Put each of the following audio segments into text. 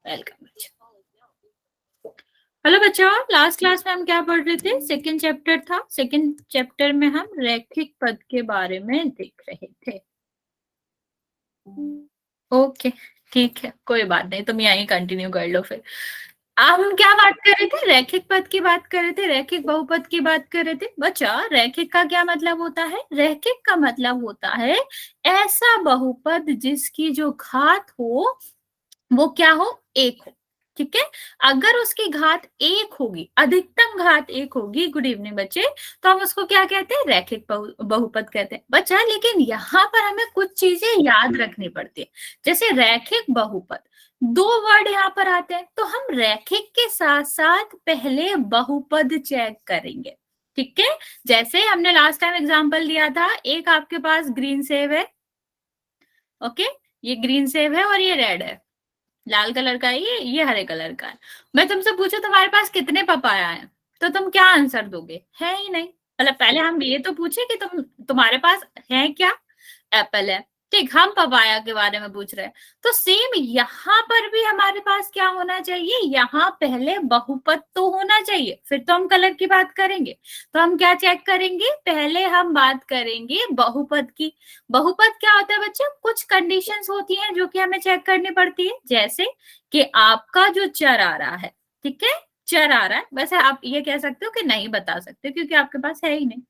Welcome बच्चों। Hello बच्चों, last class में हम क्या पढ़ रहे थे? सेकंड चैप्टर था। सेकंड चैप्टर में हम रैखिक पद के बारे में देख रहे थे। ओके, ठीक है, कोई बात नहीं, तुम यहीं कंटिन्यू कर लो। फिर हम क्या बात कर रहे थे? रैखिक पद की बात कर रहे थे, रैखिक बहुपद की बात कर रहे थे। बच्चा, रैखिक का क्या मतलब होता है? रैखिक का मतलब होता है ऐसा बहुपद जिसकी जो घात हो वो क्या हो? एक हो। ठीक है, अगर उसकी घात एक होगी, अधिकतम घात एक होगी, गुड इवनिंग बच्चे, तो हम उसको क्या कहते हैं? रैखिक बहुपद कहते हैं। बच्चा, लेकिन यहाँ पर हमें कुछ चीजें याद रखनी पड़ती है। जैसे रैखिक बहुपद, दो वर्ड यहाँ पर आते हैं, तो हम रैखिक के साथ साथ पहले बहुपद चेक करेंगे। ठीक है, जैसे हमने लास्ट टाइम एग्जाम्पल दिया था, एक आपके पास ग्रीन सेब है। ओके, ये ग्रीन सेब है और ये रेड है, लाल कलर का है, ये हरे कलर का है। मैं तुमसे पूछू तुम्हारे पास कितने पपाया है, तो तुम क्या आंसर दोगे? है ही नहीं। मतलब पहले हम ये तो पूछे कि तुम्हारे पास है क्या? एप्पल है। ठीक, हम पपाया के बारे में पूछ रहे हैं। तो सेम यहाँ पर भी हमारे पास क्या होना चाहिए? यहाँ पहले बहुपद तो होना चाहिए, फिर तो हम कलर की बात करेंगे। तो हम क्या चेक करेंगे? पहले हम बात करेंगे बहुपद की। बहुपद क्या होता है बच्चे? कुछ कंडीशंस होती हैं जो कि हमें चेक करनी पड़ती है। जैसे कि आपका जो चर आ रहा है, ठीक है, चर आ रहा है, वैसे आप ये कह सकते हो कि नहीं बता सकते क्योंकि आपके पास है ही नहीं।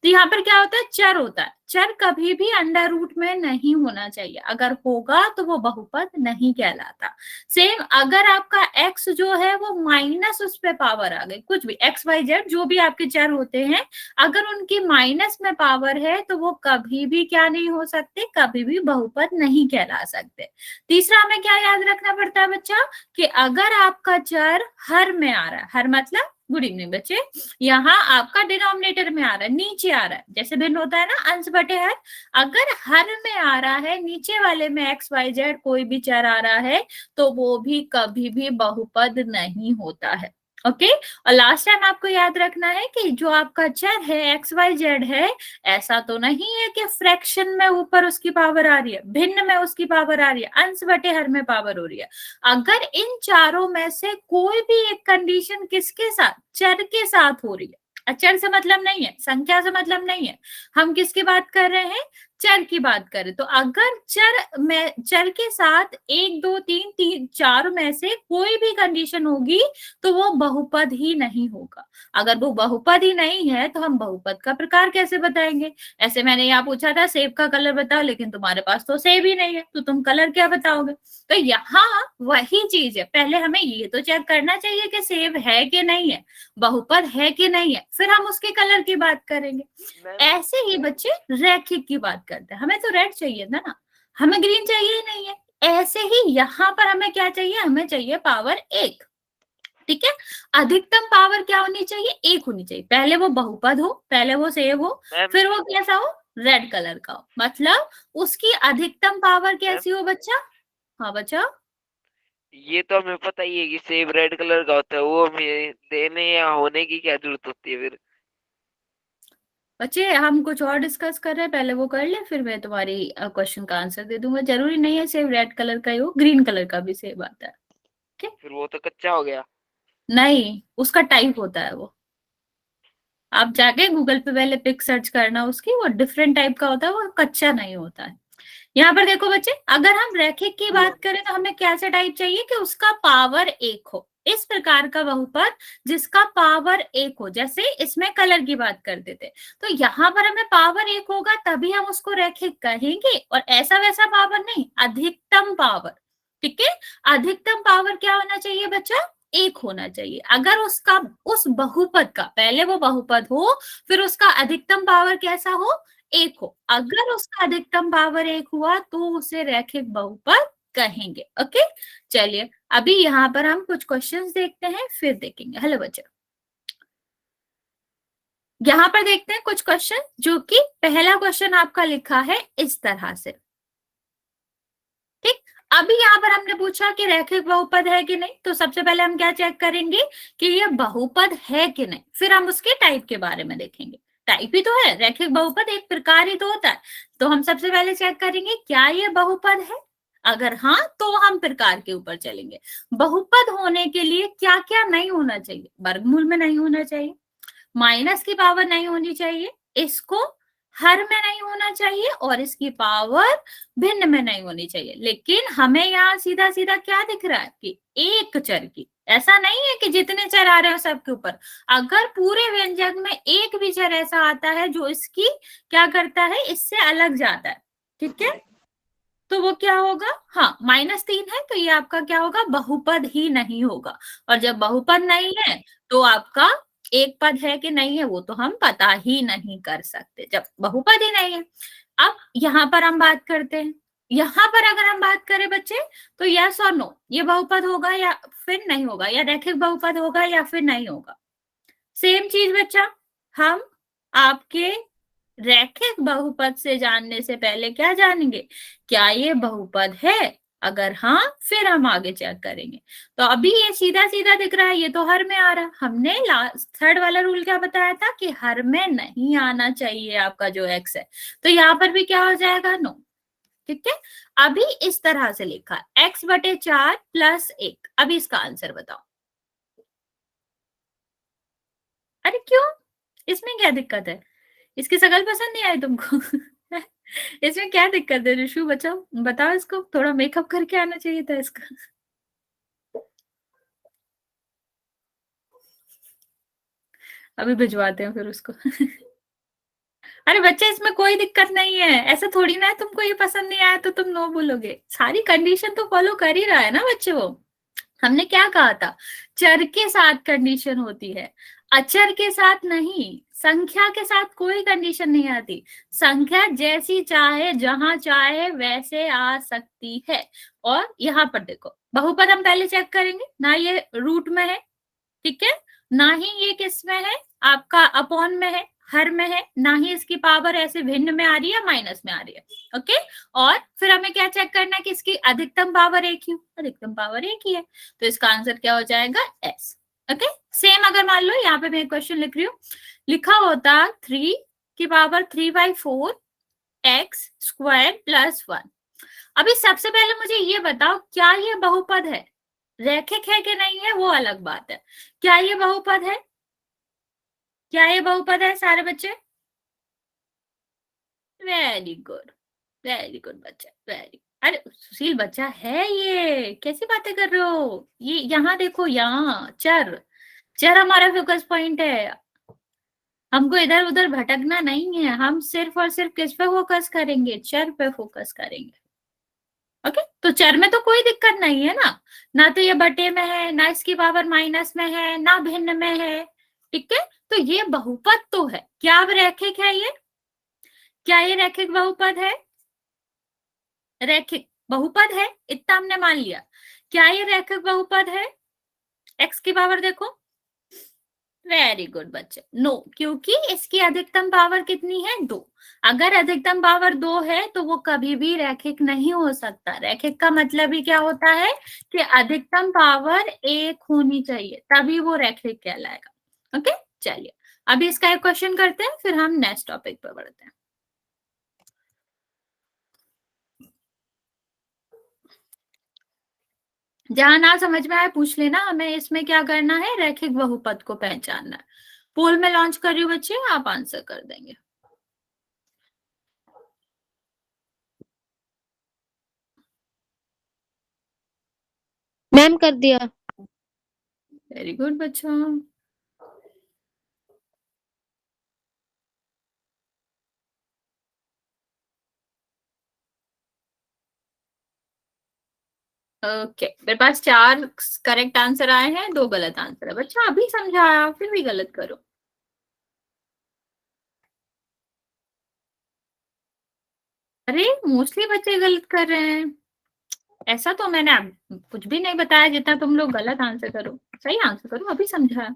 तो यहाँ पर क्या होता है? चर होता है। चर कभी भी अंडर रूट में नहीं होना चाहिए, अगर होगा तो वो बहुपद नहीं कहलाता। सेम अगर आपका x जो है वो माइनस उस पे पावर आ गई, कुछ भी x y z जो भी आपके चर होते हैं, अगर उनकी माइनस में पावर है तो वो कभी भी क्या नहीं हो सकते? कभी भी बहुपद नहीं कहला सकते। तीसरा हमें क्या याद रखना पड़ता है बच्चा? कि अगर आपका चर हर में आ रहा है, हर मतलब गुड इवनिंग बच्चे, यहाँ आपका डिनोमिनेटर में आ रहा है, नीचे आ रहा है, जैसे भिन्न होता है ना अंश बटे हर, अगर हर में आ रहा है, नीचे वाले में एक्स वाई जेड कोई भी चर आ रहा है, तो वो भी कभी भी बहुपद नहीं होता है। ओके, और लास्ट टाइम आपको याद रखना है कि जो आपका चर है एक्स वाई जेड है, ऐसा तो नहीं है कि फ्रैक्शन में ऊपर उसकी पावर आ रही है, भिन्न में उसकी पावर आ रही है, अंश बटे हर में पावर हो रही है। अगर इन चारों में से कोई भी एक कंडीशन किसके साथ? चर के साथ हो रही है। अचर से मतलब नहीं है, संख्या से मतलब नहीं है, हम किसकी बात कर रहे हैं? चर की बात करें। तो अगर चर के साथ एक दो तीन चार में से कोई भी कंडीशन होगी तो वो बहुपद ही नहीं होगा। अगर वो बहुपद ही नहीं है तो हम बहुपद का प्रकार कैसे बताएंगे? ऐसे मैंने यहाँ पूछा था सेब का कलर बताओ, लेकिन तुम्हारे पास तो सेब ही नहीं है, तो तुम कलर क्या बताओगे? तो यहाँ वही चीज है, पहले हमें ये तो चेक करना चाहिए कि सेब है कि नहीं है, बहुपद है कि नहीं है, फिर हम उसके कलर की बात करेंगे। ऐसे ही बच्चे रैखिक की बात करते हैं, हमें तो रेड चाहिए था ना, हमें ग्रीन चाहिए ही नहीं है। ऐसे ही यहाँ पर हमें क्या चाहिए? हमें चाहिए पावर एक। ठीक है, अधिकतम पावर क्या होनी चाहिए? एक होनी चाहिए। पहले वो बहुपद हो, पहले वो सेब हो, फिर वो कैसा हो? रेड कलर का हो। मतलब उसकी अधिकतम पावर कैसी हो बच्चा? हाँ बच्चा, ये तो हमें पता ही है कि सेब रेड कलर का होता है, वो हमें देने या होने की क्या जरूरत होती है फिर? बच्चे हम कुछ और डिस्कस कर रहे हैं, पहले वो कर ले, फिर मैं तुम्हारी क्वेश्चन का आंसर दे दूंगा। जरूरी नहीं है सेब रेड कलर का ही हो, ग्रीन कलर का भी सेब आता है। ठीक है, फिर वो तो कच्चा हो गया। नहीं, उसका टाइप होता है वो। आप जाके गूगल पे पहले पिक सर्च करना उसकी, वो डिफरेंट टाइप का होता है, वो कच्चा नहीं होता है। यहाँ पर देखो बच्चे, अगर हम रैखिक की बात करें तो हमें कैसे टाइप चाहिए? कि उसका पावर एक हो, इस प्रकार का बहुपद जिसका पावर एक हो। जैसे इसमें कलर की बात करते थे, तो यहाँ पर हमें पावर एक होगा तभी हम उसको रैखिक कहेंगे, और ऐसा वैसा पावर नहीं, अधिकतम पावर। ठीक है, अधिकतम पावर क्या होना चाहिए बच्चा? एक होना चाहिए। अगर उसका, उस बहुपद का, पहले वो बहुपद हो, फिर उसका अधिकतम पावर कैसा हो? एक हो। अगर उसका अधिकतम पावर एक हुआ तो उसे रैखिक बहुपद कहेंगे। ओके, चलिए अभी यहाँ पर हम कुछ क्वेश्चंस देखते हैं, फिर देखेंगे। हेलो बच्चे, यहाँ पर देखते हैं कुछ क्वेश्चन, जो कि पहला क्वेश्चन आपका लिखा है इस तरह से। ठीक, अभी यहाँ पर हमने पूछा कि रैखिक बहुपद है कि नहीं, तो सबसे पहले हम क्या चेक करेंगे? कि ये बहुपद है कि नहीं, फिर हम उसके टाइप के बारे में देखेंगे। टाइप ही तो है, रैखिक बहुपद एक प्रकार ही तो होता है। तो हम सबसे पहले चेक करेंगे क्या ये बहुपद है। अगर हाँ तो हम प्रकार के ऊपर चलेंगे। बहुपद होने के लिए क्या क्या नहीं होना चाहिए? वर्गमूल में नहीं होना चाहिए, माइनस की पावर नहीं होनी चाहिए, इसको हर में नहीं होना चाहिए, और इसकी पावर भिन्न में नहीं होनी चाहिए। लेकिन हमें यहाँ सीधा सीधा क्या दिख रहा है कि एक चर की, ऐसा नहीं है कि जितने चर आ रहे हो सबके ऊपर, अगर पूरे व्यंजक में एक भी चर ऐसा आता है जो इसकी क्या करता है, इससे अलग जाता है, ठीक है, तो वो क्या होगा, हाँ -3 है तो ये आपका क्या होगा, बहुपद ही नहीं होगा। और जब बहुपद नहीं है तो आपका एक पद है कि नहीं है वो तो हम पता ही नहीं कर सकते, जब बहुपद ही नहीं है। अब यहाँ पर हम बात करते हैं, यहाँ पर अगर हम बात करें बच्चे, तो यस और नो, ये बहुपद होगा या फिर नहीं होगा, या रैखिक बहुपद होगा या फिर नहीं होगा। सेम चीज बच्चा, हम आपके रैखिक बहुपद से जानने से पहले क्या जानेंगे, क्या ये बहुपद है, अगर हाँ फिर हम आगे चेक करेंगे। तो अभी ये सीधा सीधा दिख रहा है, ये तो हर में आ रहा है, हमने लास्ट थर्ड वाला रूल क्या बताया था कि हर में नहीं आना चाहिए आपका जो एक्स है, तो यहाँ पर भी क्या हो जाएगा, नो, ठीक है। अभी इस तरह से लिखा x/4 + 1, अभी इसका आंसर बताओ। अरे क्यों, इसमें क्या दिक्कत है, इसकी शकल पसंद नहीं आई तुमको? इसमें क्या दिक्कत है ऋषु, बचाओ बताओ, इसको थोड़ा मेकअप करके आना चाहिए था इसका। अभी भिजवाते हैं फिर उसको। अरे बच्चे इसमें कोई दिक्कत नहीं है, ऐसा थोड़ी ना है तुमको ये पसंद नहीं आया तो तुम नो बोलोगे, सारी कंडीशन तो फॉलो कर ही रहा है ना बच्चे वो। हमने क्या कहा था, चर के साथ कंडीशन होती है, अचर के साथ नहीं, संख्या के साथ कोई कंडीशन नहीं आती, संख्या जैसी चाहे जहां चाहे वैसे आ सकती है। और यहाँ पर देखो, बहुपद हम पहले चेक करेंगे ना, ये रूट में है, ठीक है, ना ही ये किस में है, आपका अपॉन में है, हर में है, ना ही इसकी पावर ऐसे भिन्न में आ रही है, माइनस में आ रही है, ओके। और फिर हमें क्या चेक करना है कि इसकी अधिकतम पावर एक ही, अधिकतम पावर एक ही है, तो इसका आंसर क्या हो जाएगा, एस, ओके। सेम अगर मान लो यहाँ पे मैं एक क्वेश्चन लिख रही हूँ, लिखा होता 3/4 x² + 1। अभी सबसे पहले मुझे ये बताओ, क्या ये बहुपद है, रैखिक है कि नहीं है वो अलग बात है, क्या ये बहुपद है, क्या ये बहुपद है सारे बच्चे? वेरी गुड, वेरी गुड बच्चा, वेरी, अरे सुशील बच्चा है ये, कैसी बातें कर रहे हो, ये यहाँ देखो, यहाँ चर, चर हमारा फोकस पॉइंट है, हमको इधर उधर भटकना नहीं है, हम सिर्फ और सिर्फ किस पे फोकस करेंगे, चर पे फोकस करेंगे, ओके। तो चर में तो कोई दिक्कत नहीं है ना, ना तो ये बटे में है, ना इसकी पावर माइनस में है, ना भिन्न में है, ठीक है। तो ये बहुपद तो है, क्या अब रैखिक है ये, क्या ये रैखिक बहुपद है, रैखिक बहुपद है, इतना हमने मान लिया, क्या ये रैखिक बहुपद है, एक्स की पावर देखो, वेरी गुड बच्चे, नो, क्योंकि इसकी अधिकतम पावर कितनी है, 2, अगर अधिकतम पावर 2 है तो वो कभी भी रैखिक नहीं हो सकता, रैखिक का मतलब ही क्या होता है कि अधिकतम पावर 1 होनी चाहिए, तभी वो रैखिक कहलाएगा, ओके। चलिए अभी इसका एक क्वेश्चन करते हैं, फिर हम नेक्स्ट टॉपिक पर बढ़ते हैं। जहां ना समझ में आए पूछ लेना, हमें इसमें क्या करना है, रैखिक बहुपद को पहचानना है। पोल में लॉन्च कर रही हूँ बच्चे, आप आंसर कर देंगे। मैम कर दिया। वेरी गुड बच्चों, ओके। मेरे पास 4 करेक्ट आंसर आए हैं, 2 गलत आंसर है बच्चा, अभी समझाया फिर भी गलत करो। अरे मोस्टली बच्चे गलत कर रहे हैं, ऐसा तो मैंने कुछ भी नहीं बताया जितना तुम लोग गलत आंसर करो, सही आंसर करो, अभी समझाया।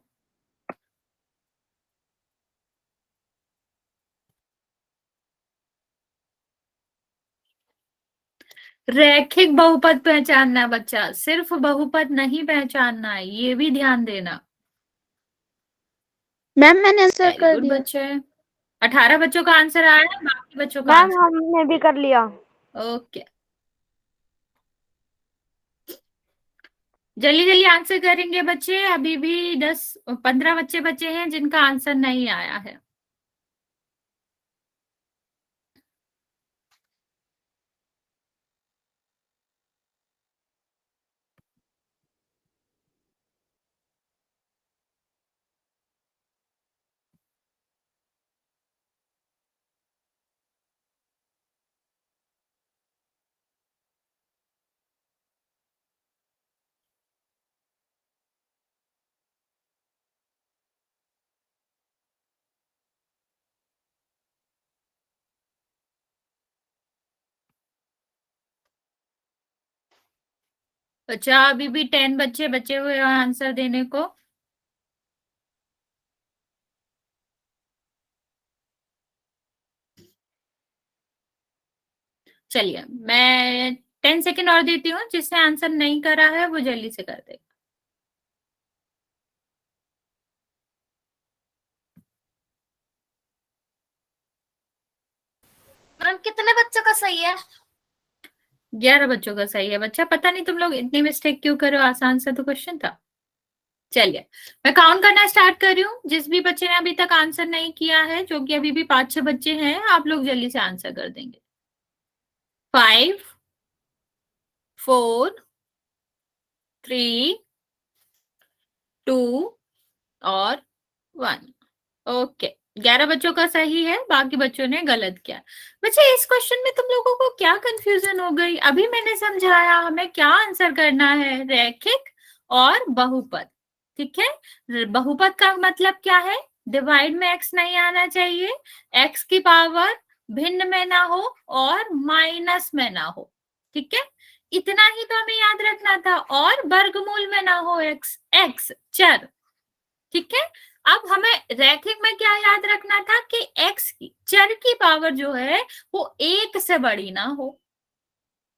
रैखिक बहुपद पहचानना है बच्चा, सिर्फ बहुपद नहीं पहचानना है, ये भी ध्यान देना। मैम मैंने आंसर वेरी कर गुड दिया। बच्चे, 18 बच्चों का आंसर आया है, बाकी बच्चों का मैम आंसर, हमने भी कर लिया। ओके। जल्दी जल्दी आंसर करेंगे बच्चे, अभी भी 10-15 बच्चे बचे हैं जिनका आंसर नहीं आया है। बच्चा अभी भी 10 बच्चे बचे हुए हैं आंसर देने को। चलिए मैं 10 सेकेंड और देती हूँ, जिसने आंसर नहीं करा है वो जल्दी से कर दे। मैम कितने बच्चों का सही है? 11 बच्चों का सही है बच्चा, पता नहीं तुम लोग इतनी मिस्टेक क्यों करो, आसान सा तो क्वेश्चन था। चलिए मैं काउंट करना स्टार्ट कर रही हूँ, जिस भी बच्चे ने अभी तक आंसर नहीं किया है, जो कि अभी भी 5-6 बच्चे हैं, आप लोग जल्दी से आंसर कर देंगे। 5, 4, 3, 2 और 1। ओके, 11 बच्चों का सही है, बाकी बच्चों ने गलत किया। बच्चे इस क्वेश्चन में तुम लोगों को क्या कंफ्यूजन हो गई? अभी मैंने समझाया हमें क्या आंसर करना है, रैखिक और बहुपद। ठीक है, बहुपद का मतलब क्या है? डिवाइड में x नहीं आना चाहिए, x की पावर भिन्न में ना हो और माइनस में ना हो। ठीक है, इतना ही तो हमें याद रखना था, और वर्गमूल में ना हो x चर। ठीक है, अब हमें रैखिक में क्या याद रखना था कि x की चर की पावर जो है वो 1 से बड़ी ना हो,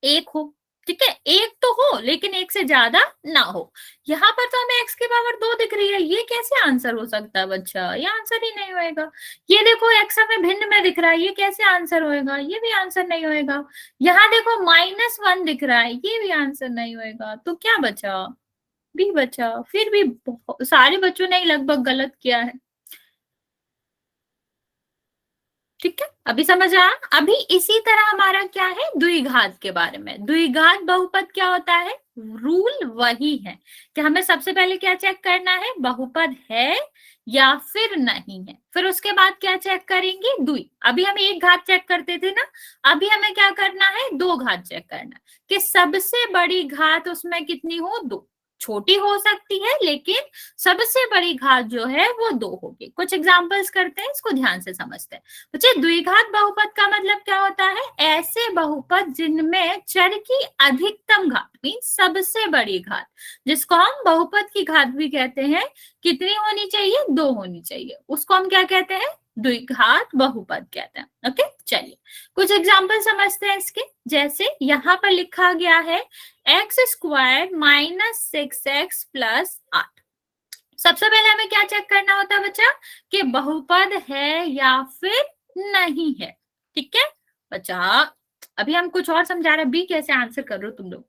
1 हो। ठीक है, 1 तो हो लेकिन 1 से ज्यादा ना हो। यहाँ पर तो हमें x की पावर 2 दिख रही है, ये कैसे आंसर हो सकता है बच्चा? ये आंसर ही नहीं होएगा। ये देखो x हमें भिन्न में दिख रहा है, ये कैसे आंसर होएगा? ये भी आंसर नहीं होएगा। यहाँ देखो -1 दिख रहा है, ये भी आंसर नहीं होएगा। तो क्या बचा? भी बचा। फिर भी सारे बच्चों ने लगभग गलत किया है। ठीक है, अभी समझ आया? अभी इसी तरह हमारा क्या है, द्विघात के बारे में। द्विघात बहुपद क्या होता है? रूल वही है कि हमें सबसे पहले क्या चेक करना है, बहुपद है या फिर नहीं है। फिर उसके बाद क्या चेक करेंगे, द्वि। अभी हम एक घात चेक करते थे ना, अभी हमें क्या करना है, 2 घात चेक करना है कि सबसे बड़ी घात उसमें कितनी हो, 2। छोटी हो सकती है लेकिन सबसे बड़ी घात जो है वो 2 होगी। कुछ एग्जांपल्स करते हैं, इसको ध्यान से समझते हैं। बच्चे द्विघात बहुपद का मतलब क्या होता है? ऐसे बहुपद जिनमें चर की अधिकतम घात मीन सबसे बड़ी घात, जिसको हम बहुपद की घात भी कहते हैं, कितनी होनी चाहिए, 2 होनी चाहिए। उसको हम क्या कहते हैं, द्विघात बहुपद कहते हैं। ओके, चलिए कुछ एग्जांपल समझते हैं इसके। जैसे यहाँ पर लिखा गया है x² - 6x + 8। सबसे पहले हमें क्या चेक करना होता है बच्चा, कि बहुपद है या फिर नहीं है। ठीक है बच्चा, अभी हम कुछ और समझा रहे हैं, बी कैसे आंसर कर रहे हो तुम लोग।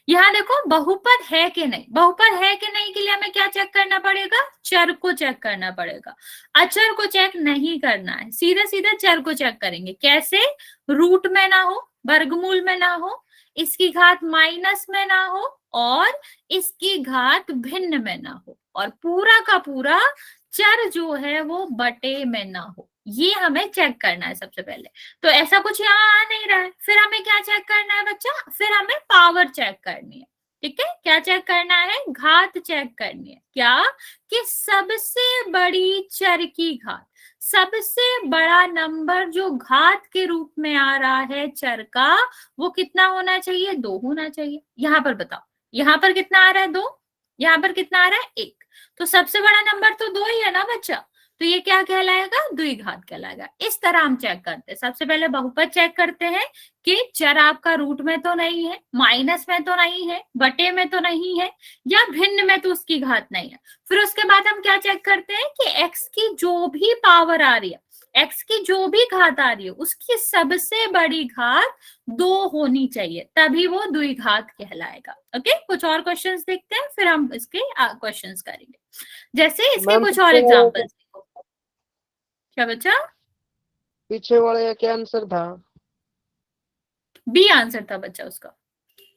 यहाँ देखो बहुपद है कि नहीं, बहुपद है कि नहीं के लिए हमें क्या चेक करना पड़ेगा, चर को चेक करना पड़ेगा। अचर को चेक नहीं करना है, सीधे सीधे चर को चेक करेंगे। कैसे? रूट में ना हो, वर्गमूल में ना हो, इसकी घात माइनस में ना हो और इसकी घात भिन्न में ना हो, और पूरा का पूरा चर जो है वो बटे में ना हो। ये हमें चेक करना है सबसे पहले। तो ऐसा कुछ यहाँ आ नहीं रहा है। फिर हमें क्या चेक करना है बच्चा, फिर हमें पावर चेक करनी है। ठीक है, क्या चेक करना है, घात चेक करनी है। क्या? कि सबसे बड़ी चर की घात, सबसे बड़ा नंबर जो घात के रूप में आ रहा है चर का, वो कितना होना चाहिए, 2 होना चाहिए। यहाँ पर बताओ, यहाँ पर कितना आ रहा है, 2। यहाँ पर कितना आ रहा है, 1। तो सबसे बड़ा नंबर तो 2 ही है ना बच्चा, तो ये क्या कहलाएगा, द्विघात कहलाएगा। इस तरह हम चेक करते हैं। सबसे पहले बहुपद चेक करते हैं कि चर आपका रूट में तो नहीं है, माइनस में तो नहीं है, बटे में तो नहीं है, या भिन्न में तो उसकी घात नहीं है। फिर उसके बाद हम क्या चेक करते हैं कि x की जो भी पावर आ रही है, x की जो भी घात आ रही है उसकी सबसे बड़ी घात 2 होनी चाहिए, तभी वो द्विघात कहलाएगा। ओके, कुछ और क्वेश्चंस देखते हैं फिर हम इसके क्वेश्चंस करेंगे। जैसे इसके मैम कुछ और पीछे वाले एग्जांपल्स देखो। क्या बच्चा? पीछे वाले का क्या आंसर था? बी आंसर था बच्चा उसका,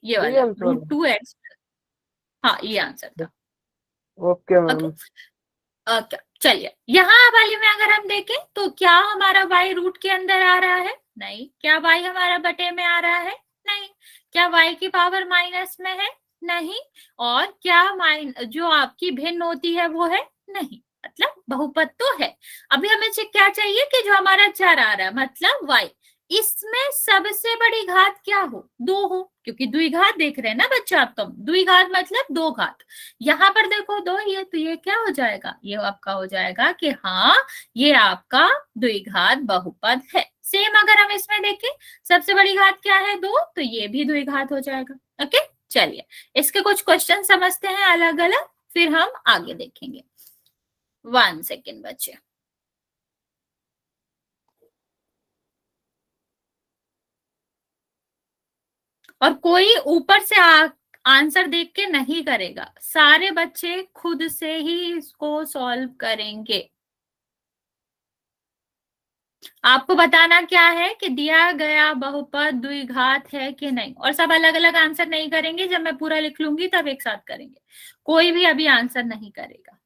ये बी वाला आंसर? √2x। हाँ, ये आंसर था। Okay okay, ma'am. ओके, चलिए यहाँ वाले में अगर हम देखें तो क्या हमारा y रूट के अंदर आ रहा है? नहीं। क्या y हमारा बटे में आ रहा है? नहीं। क्या y की पावर माइनस में है? नहीं। और क्या जो आपकी भिन्न होती है वो है? नहीं। मतलब बहुपद तो है। अभी हमें क्या चाहिए कि जो हमारा चर आ रहा है मतलब y, इसमें सबसे बड़ी घात क्या हो? 2 हो, क्योंकि द्विघात देख रहे हैं ना बच्चा आप, तुम द्विघात मतलब 2 घात। यहाँ पर देखो 2, ये तो ये क्या हो जाएगा? ये आपका हो जाएगा कि हाँ ये आपका द्विघात बहुपद है। सेम अगर हम इसमें देखें, सबसे बड़ी घात क्या है? 2, तो ये भी द्विघात हो जाएगा। ओके, चलिए इसके कुछ क्वेश्चन समझते हैं अलग अलग, फिर हम आगे देखेंगे। 1 सेकेंड बच्चे। और कोई ऊपर से आंसर देख के नहीं करेगा, सारे बच्चे खुद से ही इसको सॉल्व करेंगे। आपको बताना क्या है कि दिया गया बहुपद द्विघात है कि नहीं, और सब अलग अलग आंसर नहीं करेंगे, जब मैं पूरा लिख लूंगी तब एक साथ करेंगे। कोई भी अभी आंसर नहीं करेगा।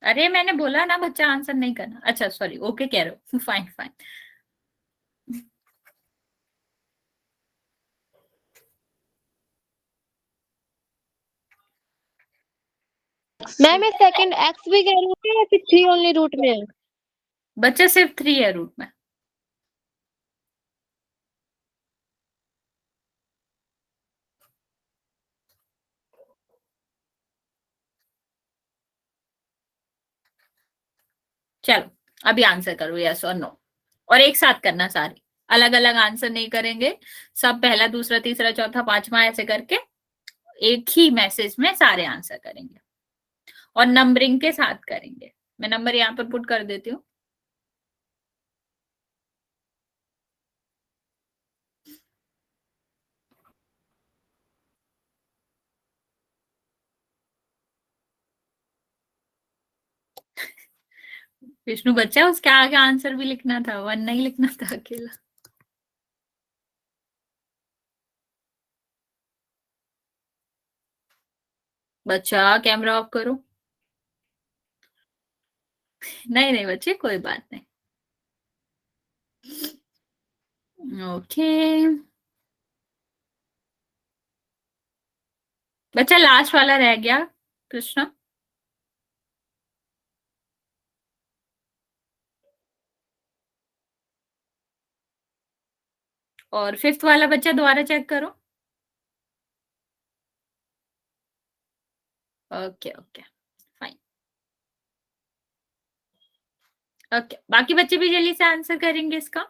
अरे मैंने बोला ना बच्चा आंसर नहीं करना। अच्छा सॉरी, ओके कह रहे हो, फाइन फाइन। मैम ये सेकंड एक्स भी कह रूट है या फिर 3 ओनली रूट में है? बच्चा सिर्फ 3 है रूट में। चलो अभी आंसर करो, यस और नो, और एक साथ करना सारे, अलग अलग आंसर नहीं करेंगे। सब पहला दूसरा तीसरा चौथा पांचवा ऐसे करके एक ही मैसेज में सारे आंसर करेंगे, और नंबरिंग के साथ करेंगे। मैं नंबर यहाँ पर पुट कर देती हूँ। विष्णु बच्चा उसके आगे आंसर भी लिखना था, 1 नहीं लिखना था अकेला। बच्चा कैमरा ऑफ करो। नहीं नहीं बच्चे, कोई बात नहीं। ओके बच्चा, लास्ट वाला रह गया कृष्णा। और 5th वाला बच्चा दोबारा चेक करो। Okay okay fine. ओके, बाकी बच्चे भी जल्दी से आंसर करेंगे इसका।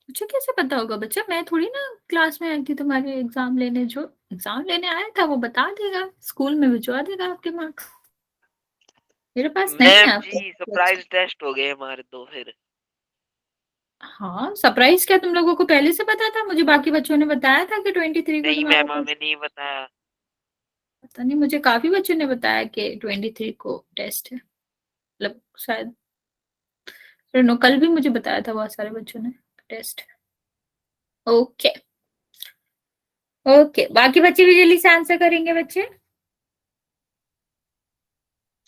मुझे कैसे पता होगा बच्चा? मैं थोड़ी ना क्लास में आई थी तुम्हारे एग्जाम लेने, जो एग्जाम लेने आया था वो बता देगा, स्कूल में भिजवा देगा आपके मार्क्स। मेरे पास नहीं है मैम आपको। जी सरप्राइज टेस्ट हो गए हमारे तो फिर। हाँ सरप्राइज क्या, तुम लोगों को पहले से पता था? मुझे बाकी बच्चों ने बताया था कि 23 को नहीं तुम्हारा मैम टेस्ट। हमें नहीं बताया। पता नहीं, मुझे काफी बच्चों ने बताया कि 23 को टेस्ट है, मतलब शायद नो, कल भी मुझे बताया था बहुत सारे बच्चों ने टेस्ट है। ओके ओके, बाकी बच्चे भी जल्दी से आंसर करेंगे बच्चे।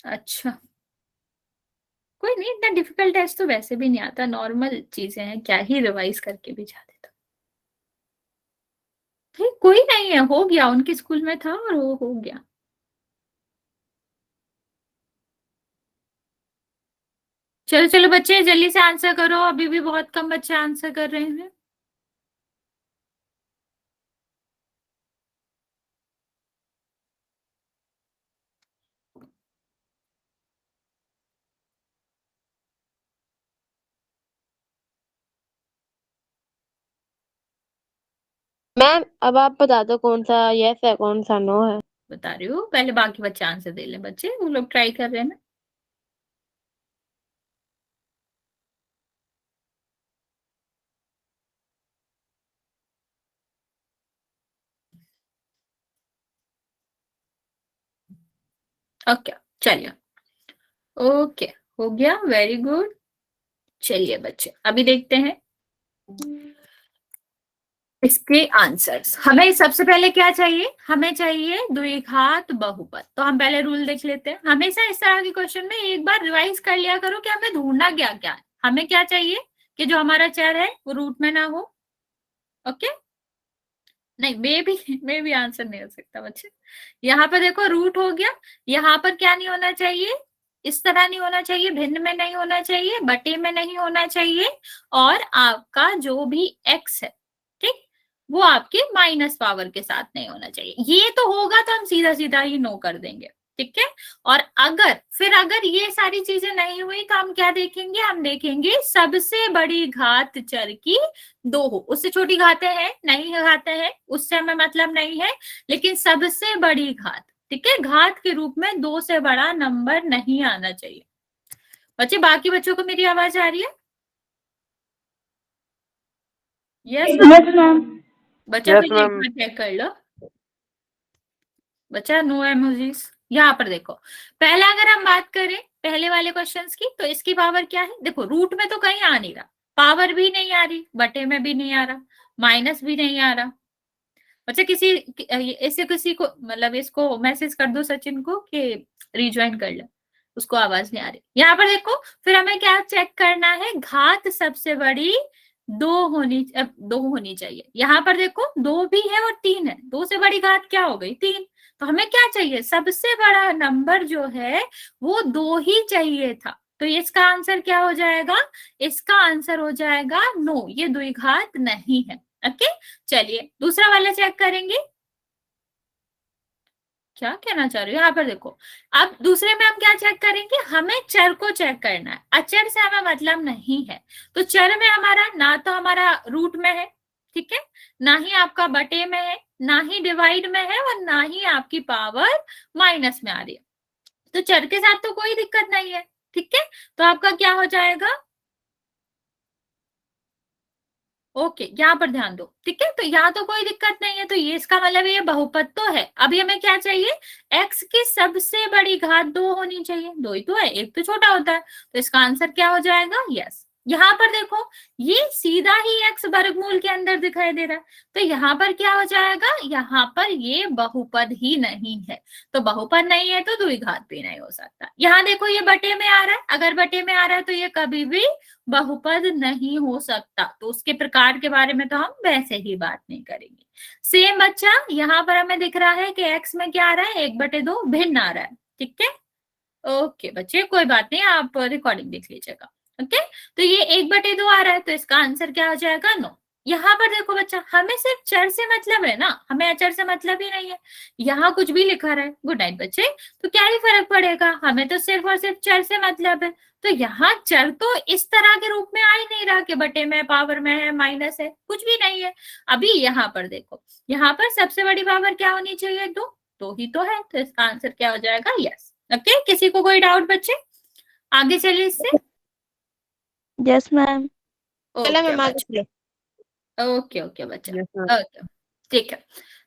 अच्छा, कोई नहीं, इतना डिफिकल्ट टेस्ट तो वैसे भी नहीं आता, नॉर्मल चीजें हैं, क्या ही रिवाइज करके भी जा देता। ठीक, कोई नहीं है, हो गया, उनके स्कूल में था और वो हो गया। चलो चलो बच्चे जल्दी से आंसर करो, अभी भी बहुत कम बच्चे आंसर कर रहे हैं। मैम अब आप बता दो कौन सा यस है कौन सा नो है। बता रही हूँ, पहले बाकी बच्चे आंसर दे लें। बच्चे वो लोग ट्राई कर रहे हैं ना। ओके चलिए, ओके हो गया, वेरी गुड। चलिए बच्चे अभी देखते हैं इसके आंसर्स। हमें सबसे पहले क्या चाहिए, हमें चाहिए द्विघात बहुपद। तो हम पहले रूल देख लेते हैं। हमेशा इस तरह के क्वेश्चन में एक बार रिवाइज कर लिया करो कि हमें ढूंढना क्या क्या है। हमें क्या चाहिए कि जो हमारा चर है वो रूट में ना हो। ओके नहीं, मे भी आंसर नहीं हो सकता बच्चे। यहाँ पर देखो रूट हो गया। यहाँ पर क्या नहीं होना चाहिए, इस तरह नहीं होना चाहिए, भिन्न में नहीं होना चाहिए, बटे में नहीं होना चाहिए, और आपका जो भी एक्स है, ठीक, वो आपके माइनस पावर के साथ नहीं होना चाहिए। ये तो होगा तो हम सीधा सीधा ही नो कर देंगे, ठीक है। और अगर ये सारी चीजें नहीं हुई तो हम क्या देखेंगे, हम देखेंगे सबसे बड़ी घात चर की 2 हो। उससे छोटी घातें हैं, नहीं घातें हैं, उससे हमें मतलब नहीं है, लेकिन सबसे बड़ी घात, ठीक है, घात के रूप में 2 से बड़ा नंबर नहीं आना चाहिए। बच्चे बाकी बच्चों को मेरी आवाज आ रही है? Yes ma'am. बच्चा यस फिर एक मैम। बार चेक कर लो। बच्चा नो इमोजीज। यहाँ पर देखो, पहला अगर हम बात करें पहले वाले क्वेश्चंस की, तो इसकी पावर क्या है, देखो रूट में तो कहीं आ नहीं रहा, पावर भी नहीं आ रही, बटे में भी नहीं आ रहा, माइनस भी नहीं आ रहा। अच्छा ऐसे किसी को मतलब इसको मैसेज कर दो सचिन को कि रिज्वाइन कर ले, उसको आवाज नहीं आ रही। यहाँ पर देखो, फिर हमें क्या चेक करना है, घात सबसे बड़ी 2 होनी चाहिए। यहाँ पर देखो 2 भी है और 3 है, 2 से बड़ी घात क्या हो गई, 3। तो हमें क्या चाहिए, सबसे बड़ा नंबर जो है वो 2 ही चाहिए था। तो इसका आंसर क्या हो जाएगा, इसका आंसर हो जाएगा नो, ये द्विघात नहीं है। ओके चलिए दूसरा वाला चेक करेंगे। क्या कहना चाह रही हो, यहाँ पर देखो, अब दूसरे में हम क्या चेक करेंगे, हमें चर को चेक करना है, अचर से हमें मतलब नहीं है। तो चर में हमारा ना तो हमारा रूट में है, ठीक है, ना ही आपका बटे में है, ना ही डिवाइड में है, और ना ही आपकी पावर माइनस में आ रही है। तो चर के साथ तो कोई दिक्कत नहीं है, ठीक है। तो आपका क्या हो जाएगा, ओके यहाँ पर ध्यान दो, ठीक है। तो यहाँ तो कोई दिक्कत नहीं है, तो ये इसका मतलब ये बहुपद तो है। अभी हमें क्या चाहिए, x की सबसे बड़ी घात 2 होनी चाहिए, 2 ही तो है, एक तो छोटा होता है। तो इसका आंसर क्या हो जाएगा, यस। यहाँ पर देखो ये सीधा ही x वर्गमूल के अंदर दिखाई दे रहा है, तो यहाँ पर क्या हो जाएगा, यहाँ पर ये बहुपद ही नहीं है। तो बहुपद नहीं है तो द्विघात भी नहीं हो सकता। यहाँ देखो ये बटे में आ रहा है, अगर बटे में आ रहा है तो ये कभी भी बहुपद नहीं हो सकता। तो उसके प्रकार के बारे में तो हम वैसे ही बात नहीं करेंगे। सेम बच्चा यहाँ पर हमें दिख रहा है कि x में क्या आ रहा है, 1/2 भिन्न आ रहा है, ठीक है। ओके बच्चे कोई बात नहीं, आप रिकॉर्डिंग देख लीजिएगा। ओके तो ये 1/2 आ रहा है, तो इसका आंसर क्या हो जाएगा, नो। यहाँ पर देखो बच्चा, हमें सिर्फ चर से मतलब है ना, हमें अचर से मतलब ही नहीं है। यहाँ कुछ भी लिखा रहा है, गुड नाइट बच्चे, तो क्या ही फर्क पड़ेगा, हमें तो सिर्फ और सिर्फ चर से मतलब है। तो यहाँ चर तो इस तरह के रूप में आ ही नहीं रहा कि बटे में, पावर में है, माइनस है, कुछ भी नहीं है। अभी यहाँ पर देखो, यहाँ पर सबसे बड़ी पावर क्या होनी चाहिए, 2 ही तो है, तो इसका आंसर क्या हो जाएगा, यस। ओके किसी को कोई डाउट बच्चे, आगे चलिए इससे। Yes ma'am. चलो ओके मैम आगे बच्चा, चलो। ओके ओके बच्चा, यस मैम। ओके ठीक है।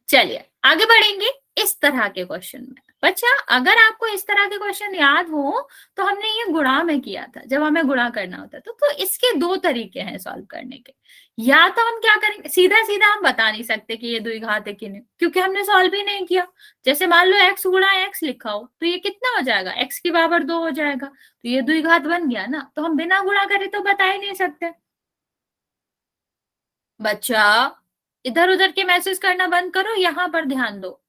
चलिए आगे बढ़ेंगे इस तरह के क्वेश्चन में। बच्चा अगर आपको इस तरह के क्वेश्चन याद हो, तो हमने ये गुणा में किया था, जब हमें गुणा करना होता था। तो इसके 2 तरीके हैं सॉल्व करने के। या तो हम क्या करेंगे, सीधा सीधा हम बता नहीं सकते कि ये द्विघात है कि नहीं, क्योंकि हमने सॉल्व ही नहीं किया। जैसे मान लो x गुणा x लिखा हो, तो ये कितना हो जाएगा, x की पावर 2 हो जाएगा, तो ये द्विघात बन गया ना। तो हम बिना गुणा करे तो बता ही नहीं सकते। बच्चा इधर उधर के मैसेज करना बंद करो, यहाँ पर ध्यान दो,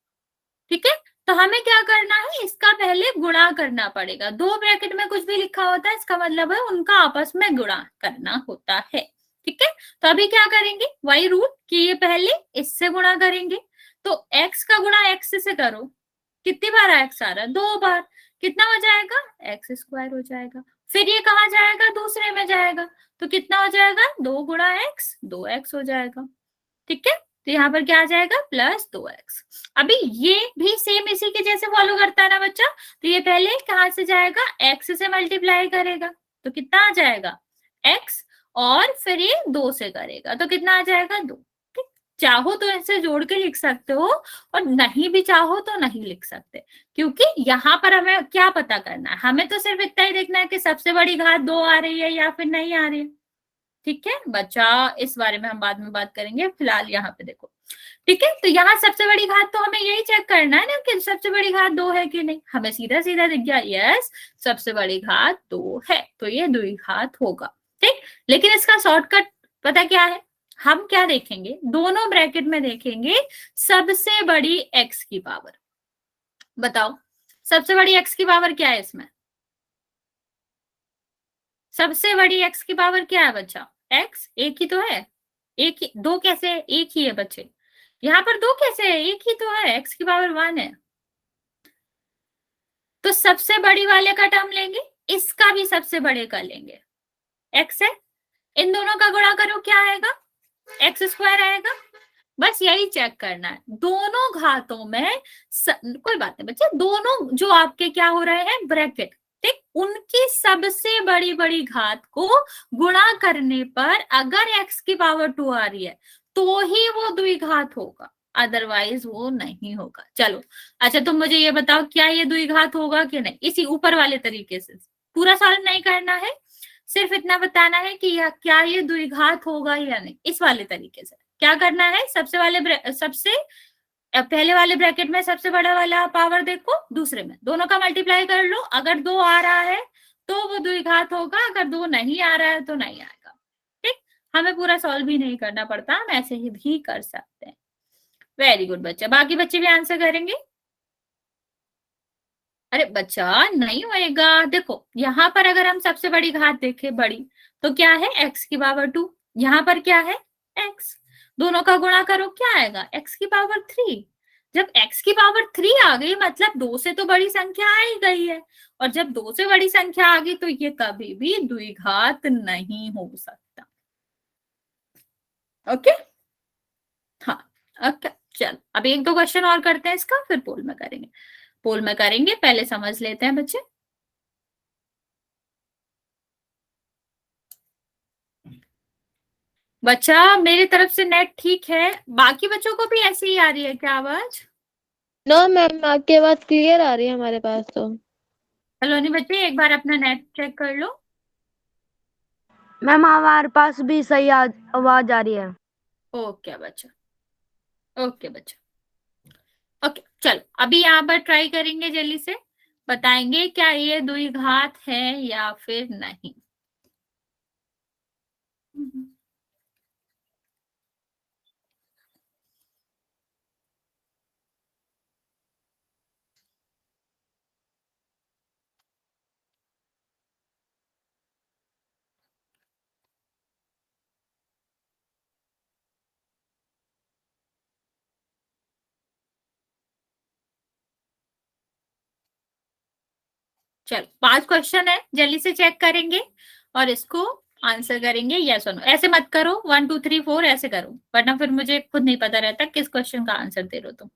ठीक है। तो हमें क्या करना है, इसका पहले गुणा करना पड़ेगा। 2 ब्रैकेट में कुछ भी लिखा होता है, इसका मतलब है उनका आपस में गुणा करना होता है, ठीक है। तो अभी क्या करेंगे, वही रूल कि ये पहले इससे गुणा करेंगे। तो x का गुणा x से करो, कितनी बार x आ रहा है, 2 बार, कितना हो जाएगा, x² हो जाएगा। फिर ये कहाँ जाएगा, दूसरे में जाएगा, तो कितना हो जाएगा, 2 गुणा x, 2x हो जाएगा, ठीक है। तो यहाँ पर क्या आ जाएगा +2x। अभी ये भी सेम इसी के जैसे फॉलो करता है ना बच्चा, तो ये पहले कहाँ से जाएगा, x से मल्टीप्लाई करेगा, तो कितना आ जाएगा x, और फिर ये 2 से करेगा, तो कितना आ जाएगा 2। ठीक, चाहो तो ऐसे जोड़ के लिख सकते हो, और नहीं भी चाहो तो नहीं लिख सकते, क्योंकि यहाँ पर हमें क्या पता करना है, हमें तो सिर्फ इतना ही देखना है कि सबसे बड़ी घात 2 आ रही है या फिर नहीं आ रही है। ठीक है बच्चा, इस बारे में हम बाद में बात करेंगे, फिलहाल यहाँ पे देखो। ठीक है, तो यहाँ सबसे बड़ी घात तो हमें यही चेक करना है ना कि सबसे बड़ी घात 2 है कि नहीं, हमें सीधा सीधा दिख गया यस सबसे बड़ी घात 2 है, तो ये द्विघात होगा। ठीक, लेकिन इसका शॉर्टकट पता क्या है, हम क्या देखेंगे, दोनों ब्रैकेट में देखेंगे सबसे बड़ी x की पावर। बताओ सबसे बड़ी x की पावर क्या है इसमें, सबसे बड़ी x की पावर क्या है बच्चा, x एक ही तो है, एक ही, दो कैसे है, एक ही है बच्चे, यहाँ पर दो कैसे है, एक ही तो है, x की पावर 1 है, तो सबसे बड़ी वाले का टर्म लेंगे, इसका भी सबसे बड़े का लेंगे, x है, इन दोनों का गुणा करो क्या आएगा, x² आएगा। बस यही चेक करना है, दोनों घातों में कोई बात नहीं बच्चे, दोनों जो आपके क्या हो रहे हैं ब्रैकेट, ठीक, उनकी सबसे बड़ी बड़ी घात को गुणा करने पर अगर x की पावर 2 आ रही है तो ही वो द्विघात होगा, अदरवाइज वो नहीं होगा। चलो अच्छा, तुम मुझे ये बताओ क्या ये द्विघात होगा कि नहीं, इसी ऊपर वाले तरीके से, पूरा सॉल्व नहीं करना है, सिर्फ इतना बताना है कि क्या ये द्विघात होगा या नहीं, इस वाले तरीके से क्या करना है, सबसे पहले वाले ब्रैकेट में सबसे बड़ा वाला पावर देखो, दूसरे में दोनों का मल्टीप्लाई कर लो, अगर 2 आ रहा है तो वो द्विघात होगा, अगर 2 नहीं आ रहा है तो नहीं आएगा। ठीक, हमें पूरा सॉल्व भी नहीं करना पड़ता, हम ऐसे ही भी कर सकते हैं। वेरी गुड बच्चा, बाकी बच्चे भी आंसर करेंगे। अरे बच्चा नहीं होएगा, देखो यहाँ पर अगर हम सबसे बड़ी घात देखें बड़ी, तो क्या है x की पावर 2, यहाँ पर क्या है x, दोनों का गुणा करो क्या आएगा x की पावर 3। जब x की पावर 3 आ गई मतलब 2 से तो बड़ी संख्या आ ही गई है, और जब 2 से बड़ी संख्या आ गई तो ये कभी भी द्विघात नहीं हो सकता। ओके, हाँ ओके, चल अब 1-2 क्वेश्चन और करते हैं इसका, फिर पोल में करेंगे, पोल में करेंगे, पहले समझ लेते हैं बच्चे। बच्चा मेरी तरफ से नेट ठीक है, बाकी बच्चों को भी ऐसे ही आ रही है क्या आवाज? नो मैम, आपकी आवाज क्लियर आ रही है हमारे पास तो। हेलो नहीं बच्चे, एक बार अपना नेट चेक कर लो। मैम हमारे पास भी सही आवाज आ रही है। ओके बच्चा, ओके बच्चा, ओके चलो अभी यहाँ पर ट्राई करेंगे, जल्दी से बताएंगे क्या ये द्विघात है या फिर नहीं। चलो 5 क्वेश्चन है, जल्दी से चेक करेंगे और इसको आंसर करेंगे यस और नो। ऐसे मत करो 1 2 3 4 ऐसे करो, वरना फिर मुझे खुद नहीं पता रहता किस क्वेश्चन का आंसर दे रहे हो तुम।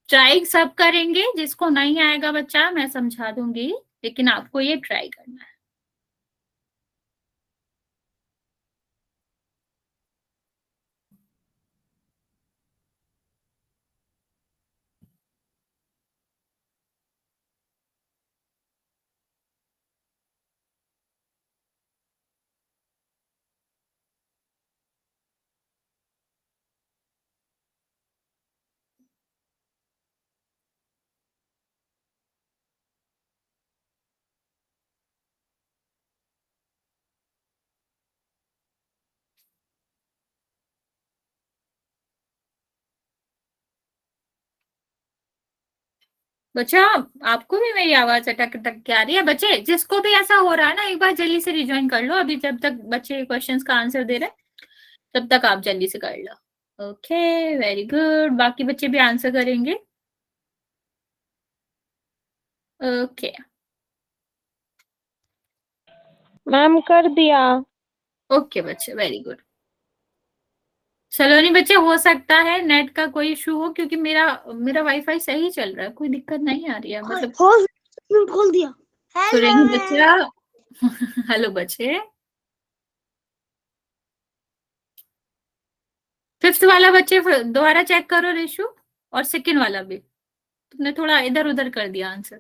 ट्राई सब करेंगे, जिसको नहीं आएगा बच्चा मैं समझा दूंगी, लेकिन आपको ये ट्राई करना है। बच्चा आपको भी मेरी आवाज अटक अटक के आ रही है? बच्चे जिसको भी ऐसा हो रहा है ना, एक बार जल्दी से रिज्वाइन कर लो, अभी जब तक बच्चे क्वेश्चंस का आंसर दे रहे हैं तब तक आप जल्दी से कर लो। ओके वेरी गुड, बाकी बच्चे भी आंसर करेंगे। ओके मैम कर दिया। ओके बच्चे वेरी गुड। सलोनी बच्चे, हो सकता है नेट का कोई इशू हो, क्योंकि मेरा वाईफाई सही चल रहा है, कोई दिक्कत नहीं आ रही है। मतलब म्यूट खोल दिया। सुरेंद्र बच्चा हेलो बच्चे, 5th वाला बच्चे दोबारा चेक करो रेशु, और 2nd वाला भी। तुमने थोड़ा इधर उधर कर दिया आंसर।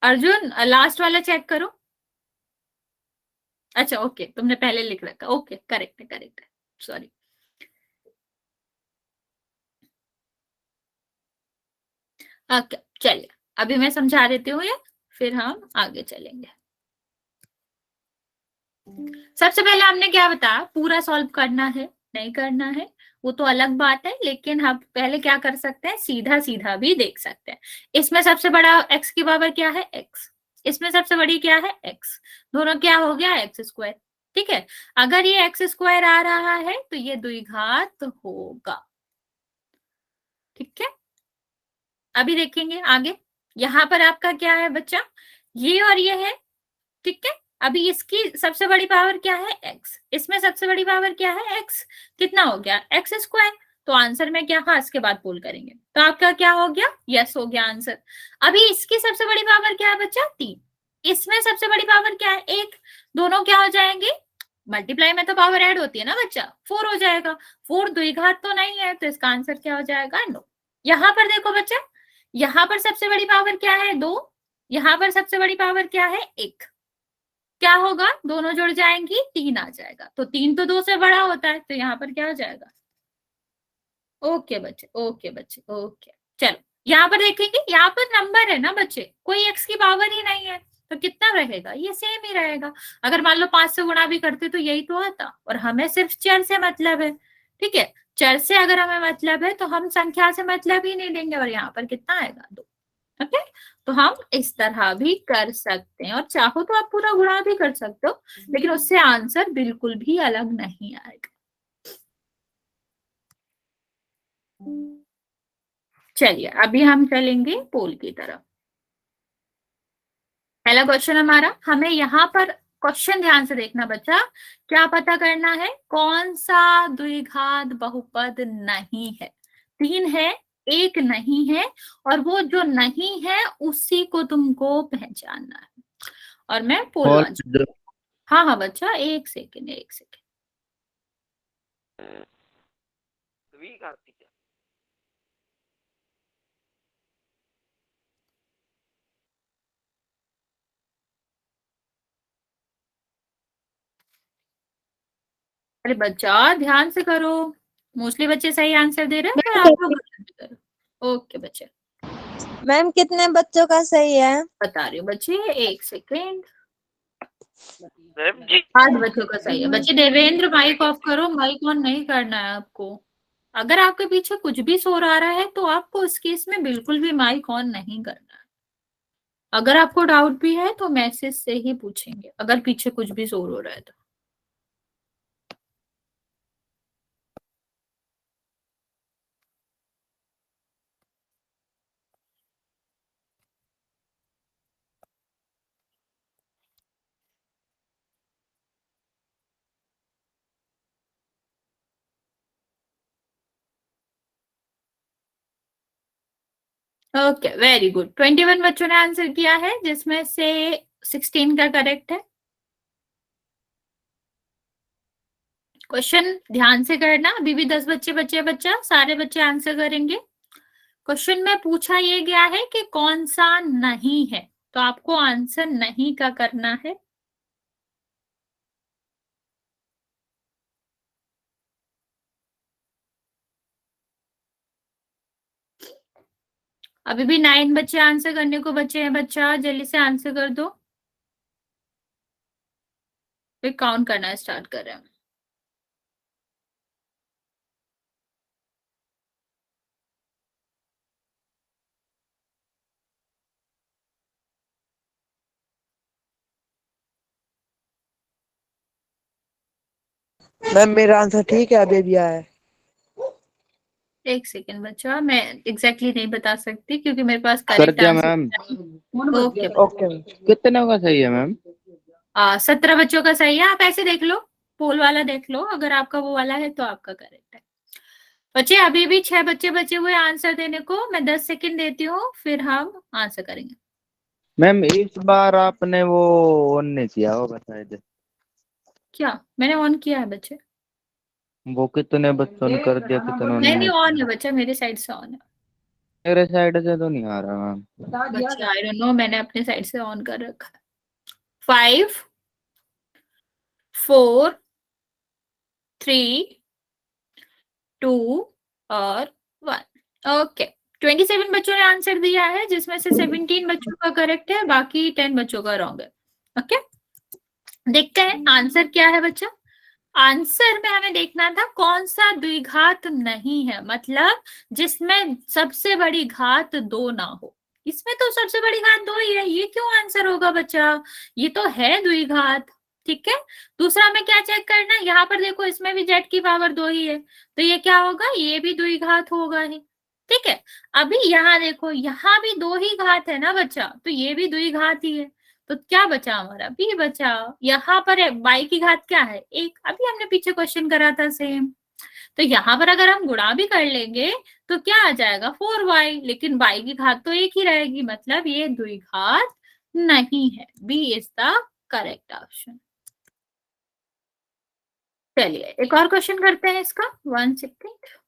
अर्जुन लास्ट वाला चेक करो। अच्छा ओके, तुमने पहले लिख रखा, ओके करेक्ट है, करेक्ट है, सॉरी। ओके चलिए, अभी मैं समझा देती हूँ ये, फिर हम आगे चलेंगे। सबसे पहले हमने क्या बताया, पूरा सॉल्व करना है नहीं करना है वो तो अलग बात है, लेकिन हम पहले क्या कर सकते हैं, सीधा सीधा भी देख सकते हैं। इसमें सबसे बड़ा x की पावर क्या है, x। इसमें सबसे बड़ी क्या है, x। दोनों क्या हो गया, एक्स स्क्वायर। ठीक है, अगर ये एक्स स्क्वायर आ रहा है तो ये द्विघात होगा। ठीक है, अभी देखेंगे आगे। यहां पर आपका क्या है बच्चा, ये और ये है। ठीक है, अभी इसकी सबसे बड़ी पावर क्या है, x। इसमें सबसे बड़ी पावर क्या है, x। कितना हो गया, एक्स स्क्वायर। तो आंसर में क्या, हाँ इसके बाद पुल करेंगे, तो आपका क्या हो गया, यस हो गया आंसर। अभी इसकी सबसे बड़ी पावर क्या है बच्चा, 3। इसमें सबसे बड़ी पावर क्या है, 1। दोनों क्या हो जाएंगे, मल्टीप्लाई में तो पावर ऐड होती है ना बच्चा, 4 हो जाएगा। 4 द्विघात तो नहीं है, तो इसका आंसर क्या हो जाएगा, नो। यहां पर देखो बच्चा, यहां पर सबसे बड़ी पावर क्या है, 2। यहां पर सबसे बड़ी पावर क्या है, 1। क्या होगा, दोनों जुड़ जाएंगी, 3 आ जाएगा। तो 3 तो 2 से बड़ा होता है, तो यहाँ पर क्या हो जाएगा, ओके बच्चे, ओके बच्चे, ओके। चलो यहाँ पर देखेंगे, यहाँ पर नंबर है ना बच्चे, कोई x की पावर ही नहीं है, तो कितना रहेगा, ये सेम ही रहेगा। अगर मान लो 5 से गुणा भी करते तो यही तो आता, और हमें सिर्फ चर से मतलब है। ठीक है, चर से अगर हमें मतलब है तो हम संख्या से मतलब ही नहीं लेंगे, और यहाँ पर कितना आएगा, 2। ओके, तो हम इस तरह भी कर सकते हैं, और चाहो तो आप पूरा गुणा भी कर सकते हो, लेकिन उससे आंसर बिल्कुल भी अलग नहीं आएगा। चलिए अभी हम चलेंगे पोल की तरफ। पहला क्वेश्चन हमारा, हमें यहाँ पर क्वेश्चन ध्यान से देखना बच्चा, क्या पता करना है, कौन सा द्विघात बहुपद नहीं है। 3 है, 1 नहीं है, और वो जो नहीं है उसी को तुमको पहचानना है। और मैं पोल हाँ हाँ बच्चा, 1 सेकेंड 1 सेकेंड। अरे बच्चा ध्यान से करो, मोस्टली बच्चे सही आंसर दे रहे हैं, पर आप लोग गलत करो। ओके बच्चे, मैम कितने बच्चों का सही है? बता रही हूँ बच्चे, 1 सेकेंड। मैम जी 8 बच्चों का सही है बच्चे। देवेंद्र माइक ऑफ करो, माइक ऑन नहीं करना है आपको। अगर आपके पीछे कुछ भी शोर आ रहा है तो आपको इस केस में बिल्कुल भी माइक ऑन नहीं करना है। अगर आपको डाउट भी है तो मैसेज से ही पूछेंगे, अगर पीछे कुछ भी शोर हो रहा है तो। ओके वेरी गुड, 21 बच्चों ने आंसर किया है, जिसमें से 16 का करेक्ट है। क्वेश्चन ध्यान से करना, अभी भी 10 बच्चे बचे हैं बच्चा, सारे बच्चे आंसर करेंगे। क्वेश्चन में पूछा ये गया है कि कौन सा नहीं है, तो आपको आंसर नहीं का करना है। अभी भी 9 बच्चे आंसर करने को बचे हैं बच्चा, जल्दी से आंसर कर दो, फिर काउंट करना स्टार्ट कर रहे हैं। मैम मेरा आंसर ठीक है, अभी भी आया है। 1 सेकेंड बच्चा, मैं एग्जैक्टली नहीं बता सकती क्योंकि मेरे पास कर करेक्ट दिया answer. Ma'am. Okay okay ma'am. कितने का सही है मैम? 17 बच्चों का सही है, आप ऐसे देख लो, पोल वाला देख लो, अगर आपका वो वाला है तो आपका करेक्ट है। बच्चे अभी भी 6 बच्चे बचे हुए आंसर देने को, मैं 10 सेकंड देती हूँ, फिर हम आंसर करेंगे। मैम इस बार आपने वो ऑन नहीं किया होगा शायद। क्या मैंने ऑन किया है बच्चे? वो कितने बच्चों ने कर दिया, कितनों ने नहीं नहीं ऑन है किया? बच्चा, मेरी साइड से ऑन है। मेरे साइड से तो नहीं आ रहा मैम। बच्चा आई डोंट नो, मैंने अपने साइड से ऑन कर रखा है। 5 4 3 2 और 1। ओके, 27 बच्चों ने आंसर दिया है, जिसमें से 17 बच्चों का करेक्ट है, बाकी 10 बच्चों का रॉन्ग है। ओके, देखते हैं आंसर क्या है बच्चा। आंसर में हमें देखना था कौन सा द्विघात नहीं है, मतलब जिसमें सबसे बड़ी घात 2 ना हो। इसमें तो सबसे बड़ी घात 2 ही है, ये क्यों आंसर होगा बच्चा? ये तो है द्विघात। ठीक है, दूसरा हमें क्या चेक करना है, यहाँ पर देखो इसमें भी z की पावर 2 ही है, तो ये क्या होगा, ये भी द्विघात होगा ही। ठीक है, अभी यहाँ देखो, यहाँ भी 2 ही घात है ना बच्चा, तो ये भी द्विघात ही है। तो क्या बचा हमारा, बी बचा। यहाँ पर y की घात क्या है, 1, अभी हमने पीछे क्वेश्चन करा था सेम। तो यहाँ पर अगर हम गुणा भी कर लेंगे तो क्या आ जाएगा, 4y, लेकिन y की घात तो 1 ही रहेगी, मतलब ये द्विघात नहीं है। B is the correct option. चलिए एक और क्वेश्चन करते हैं इसका, 1 सेकेंड।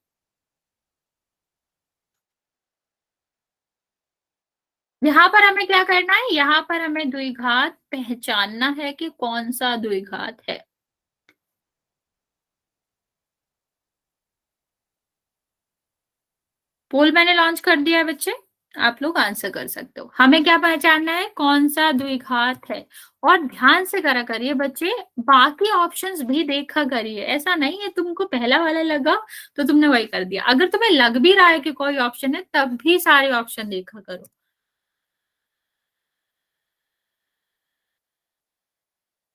यहाँ पर हमें क्या करना है, यहाँ पर हमें द्विघात पहचानना है कि कौन सा द्विघात है। पोल मैंने लॉन्च कर दिया है बच्चे, आप लोग आंसर कर सकते हो। हमें क्या पहचानना है, कौन सा द्विघात है। और ध्यान से करा करिए बच्चे, बाकी ऑप्शंस भी देखा करिए, ऐसा नहीं है तुमको पहला वाला लगा तो तुमने वही कर दिया। अगर तुम्हें लग भी रहा है कि कोई ऑप्शन है, तब भी सारे ऑप्शन देखा करो।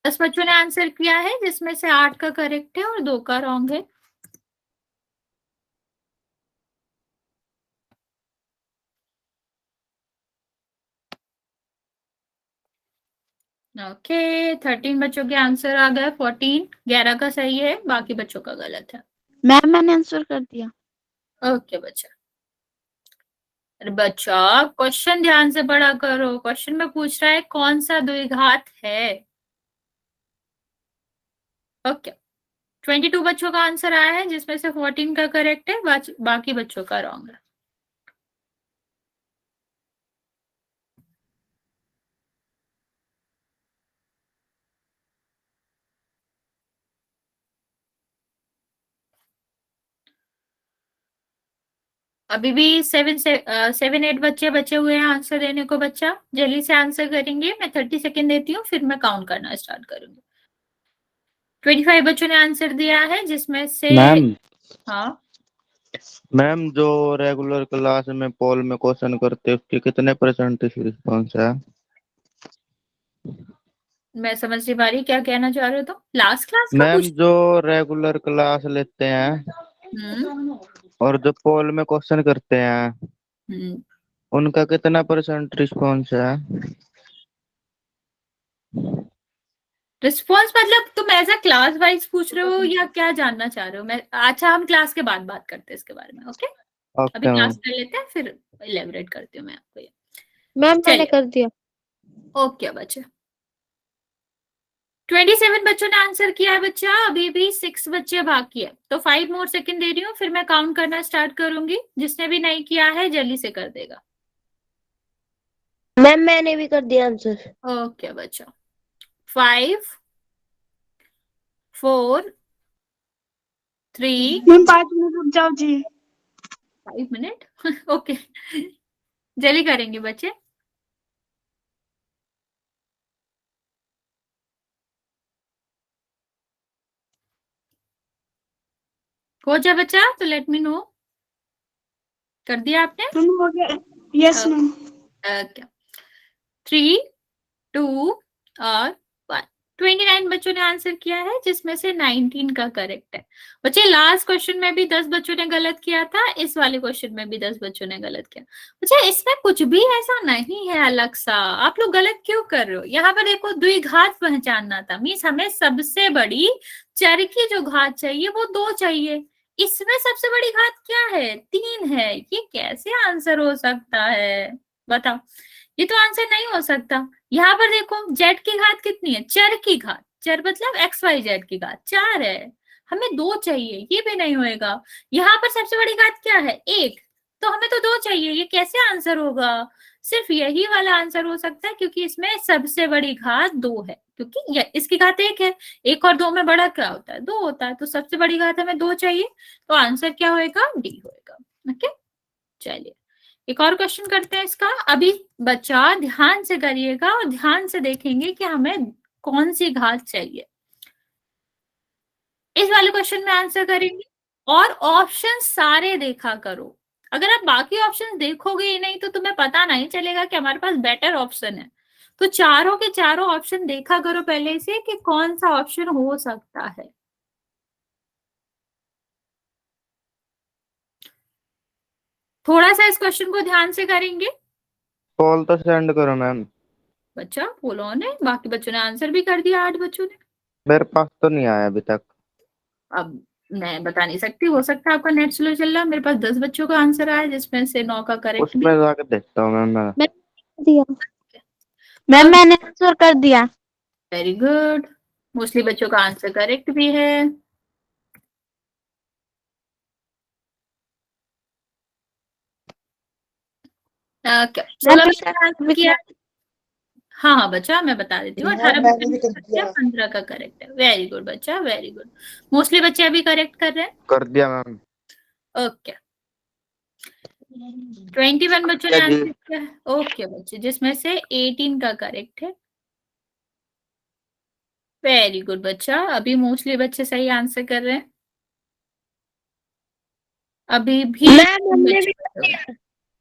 10 बच्चों ने आंसर किया है, जिसमें से 8 का करेक्ट है और 2 का रॉन्ग है। ओके, 13 बच्चों के आंसर आ गए, 14, 11 का सही है, बाकी बच्चों का गलत है। मैम मैंने आंसर कर दिया। ओके बच्चा, अरे बच्चा क्वेश्चन ध्यान से पढ़ा करो, क्वेश्चन में पूछ रहा है कौन सा द्विघात है। ओके, 22 बच्चों का आंसर आया है, जिसमें से 14 का करेक्ट है, बाकी बच्चों का रॉन्ग है। अभी भी 7 8 बच्चे बचे हुए हैं आंसर देने को। बच्चा जल्दी से आंसर करेंगे, मैं 30 सेकेंड देती हूँ, फिर मैं काउंट करना स्टार्ट करूंगी। 25 बच्चों ने आंसर दिया है, जिसमें से मैम हाँ मैम जो रेगुलर क्लास में पोल में क्वेश्चन करते हैं उसके कितने परसेंटेज रिस्पॉन्स है? मैं समझ नहीं पा रही क्या कहना चाह रहे हो, तो लास्ट क्लास का मैम पूछ। जो रेगुलर क्लास लेते हैं और जो पोल में क्वेश्चन करते हैं हम्म उनका कितना परसेंट रिस्पॉन्स है? रिस्पॉन्स मतलब तुम ऐसा क्लास वाइज पूछ रहे हो या क्या जानना चाह रहे हो? मैं अच्छा, हम क्लास के बाद बात करते हैं इसके बारे में। ओके, अभी ओके क्लास मैम। कर लेते हैं, फिर इलेबोरेट करती हूँ मैं आपको ये। मैम मैंने चलिए कर दिया। ओके बच्चे, 27 बच्चों ने आंसर किया है बच्चा, अभी भी 6 बच्चे बाकी है, तो 5 मोर सेकंड दे रही हूँ, फिर मैं काउंट करना स्टार्ट करूंगी। जिसने भी नहीं किया है जल्दी से कर देगा। मैम मैंने भी कर दिया आंसर। ओके बच्चा, 5 4 3 मैम 5 मिनट रुक जाओ जी। 5 मिनट ओके, जल्दी करेंगे बच्चे। हो जाए बच्चा तो लेट मी नो। कर दिया आपने? मैम हो गया। Yes ma'am. ओके, 3 2 और 1। 29 बच्चों ने आंसर किया है, जिसमें से 19 का करेक्ट है। बच्चे लास्ट क्वेश्चन में भी 10 बच्चों ने गलत किया था, इस वाले क्वेश्चन में भी 10 बच्चों ने गलत किया। बच्चे इसमें कुछ भी ऐसा नहीं है अलग सा, आप लोग गलत क्यों कर रहे हो? यहाँ पर देखो द्विघात पहचानना था, मीन्स हमें सबसे बड़ी चर की जो घात चाहिए वो 2 चाहिए। इसमें सबसे बड़ी घात क्या है? 3 है। ये कैसे आंसर हो सकता है बताओ? ये तो आंसर नहीं हो सकता। यहाँ पर देखो जेड की घात कितनी है? चर की घात, चर मतलब एक्स वाई जेड की घात 4 है, हमें 2 चाहिए, ये भी नहीं होएगा। यहाँ पर सबसे बड़ी घात क्या है? 1, तो हमें तो 2 चाहिए, ये कैसे आंसर होगा? सिर्फ यही वाला आंसर हो सकता है, क्योंकि इसमें सबसे बड़ी घात 2 है, क्योंकि इसकी घात 1 है, 1 और 2 में बड़ा क्या होता है? 2 होता है, तो सबसे बड़ी घात हमें 2 चाहिए, तो आंसर क्या होएगा? डी होएगा। ओके, चलिए एक और क्वेश्चन करते हैं इसका। अभी बच्चा ध्यान से करिएगा और ध्यान से देखेंगे कि हमें कौन सी घात चाहिए। इस वाले क्वेश्चन में आंसर करेंगे और ऑप्शन सारे देखा करो। अगर आप बाकी ऑप्शन देखोगे ही नहीं तो तुम्हें पता नहीं चलेगा कि हमारे पास बेटर ऑप्शन है। तो चारों के चारों ऑप्शन देखा करो पहले से कि कौन सा ऑप्शन हो सकता है। थोड़ा सा इस क्वेश्चन को ध्यान से करेंगे। कॉल तो सेंड करो मैम। बच्चा बोलो ने, बाकी बच्चों ने आंसर भी कर दिया, 8 बच्चों ने। मेरे पास तो नहीं आया अभी तक। अब मैं बता नहीं सकती, हो सकता है आपका नेट स्लो चल रहा है। मेरे पास 10 बच्चों का आंसर आया, जिसमें से 9 का करेक्ट भी। उसमें जाके देखता हूँ मैम मैं। दिया मैम, मैंने आंसर कर दिया। वेरी गुड, मोस्टली बच्चों का आंसर करेक्ट भी है। मैम 16 बच्चों ने आंसर किया। हाँ हाँ बच्चा, मैं बता देती हूँ। 18 मैंने बच्चों भी ने कर आंसर किया, दिया। 15 का करेक्ट है। वेरी गुड बच्चा, वेरी गुड। मोस्टली बच्चे अभी करेक्ट कर रहे हैं। कर दिया मैम। ओके, 21 बच्चों ने जी। आंसर किया है। ओके बच्चे, जिसमें से 18 का करेक्ट है। वेरी गुड बच्चा, अभी मोस्टली बच्चे सही आंसर कर रहे हैं। अभी भी मैम हमने भी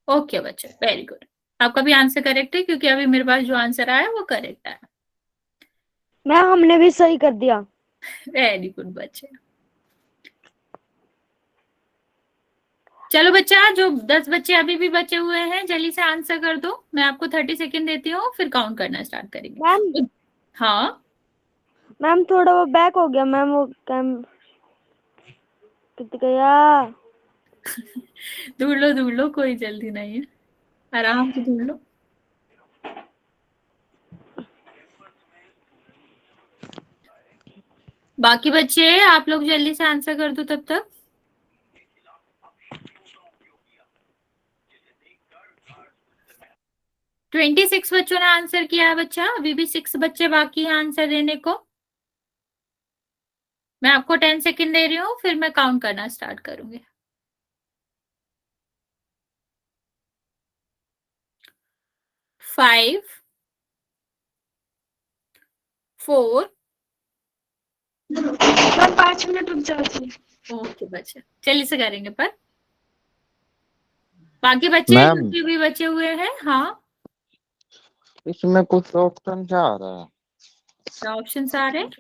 ओके बच्चे, वेरी गुड। आपका भी आंसर करेक्ट है, क्योंकि अभी मेरे पास जो आंसर आया वो करेक्ट है। मैम हमने भी सही कर दिया। वेरी गुड बच्चे। चलो बच्चा, जो 10 बच्चे अभी भी बचे हुए हैं जल्दी से आंसर कर दो। मैं आपको 30 सेकेंड देती हूँ, फिर काउंट करना स्टार्ट करेंगे। मैम हाँ मैम थोड़ा वो बैक हो गया मैम, वो कैम कित गया। ढूंढ लो, कोई जल्दी नहीं है, आराम से ढूंढ लो। बाकी बच्चे आप लोग जल्दी से आंसर कर दो तब तक। ट्वेंटी 26 बच्चों ने आंसर किया है बच्चा, अभी भी 6 बच्चे बाकी हैं आंसर देने को। मैं आपको 10 सेकेंड दे रही हूँ, फिर मैं काउंट करना स्टार्ट करूंगी। 5 4 5 मिनट रुक जाओ। ओके बच्चे, जल्दी से करेंगे पर बाकी बच्चे मैम जो भी बचे हुए हैं। हाँ इसमें कुछ ऑप्शन क्या आ रहा है? क्या ऑप्शन आ रहे हैं?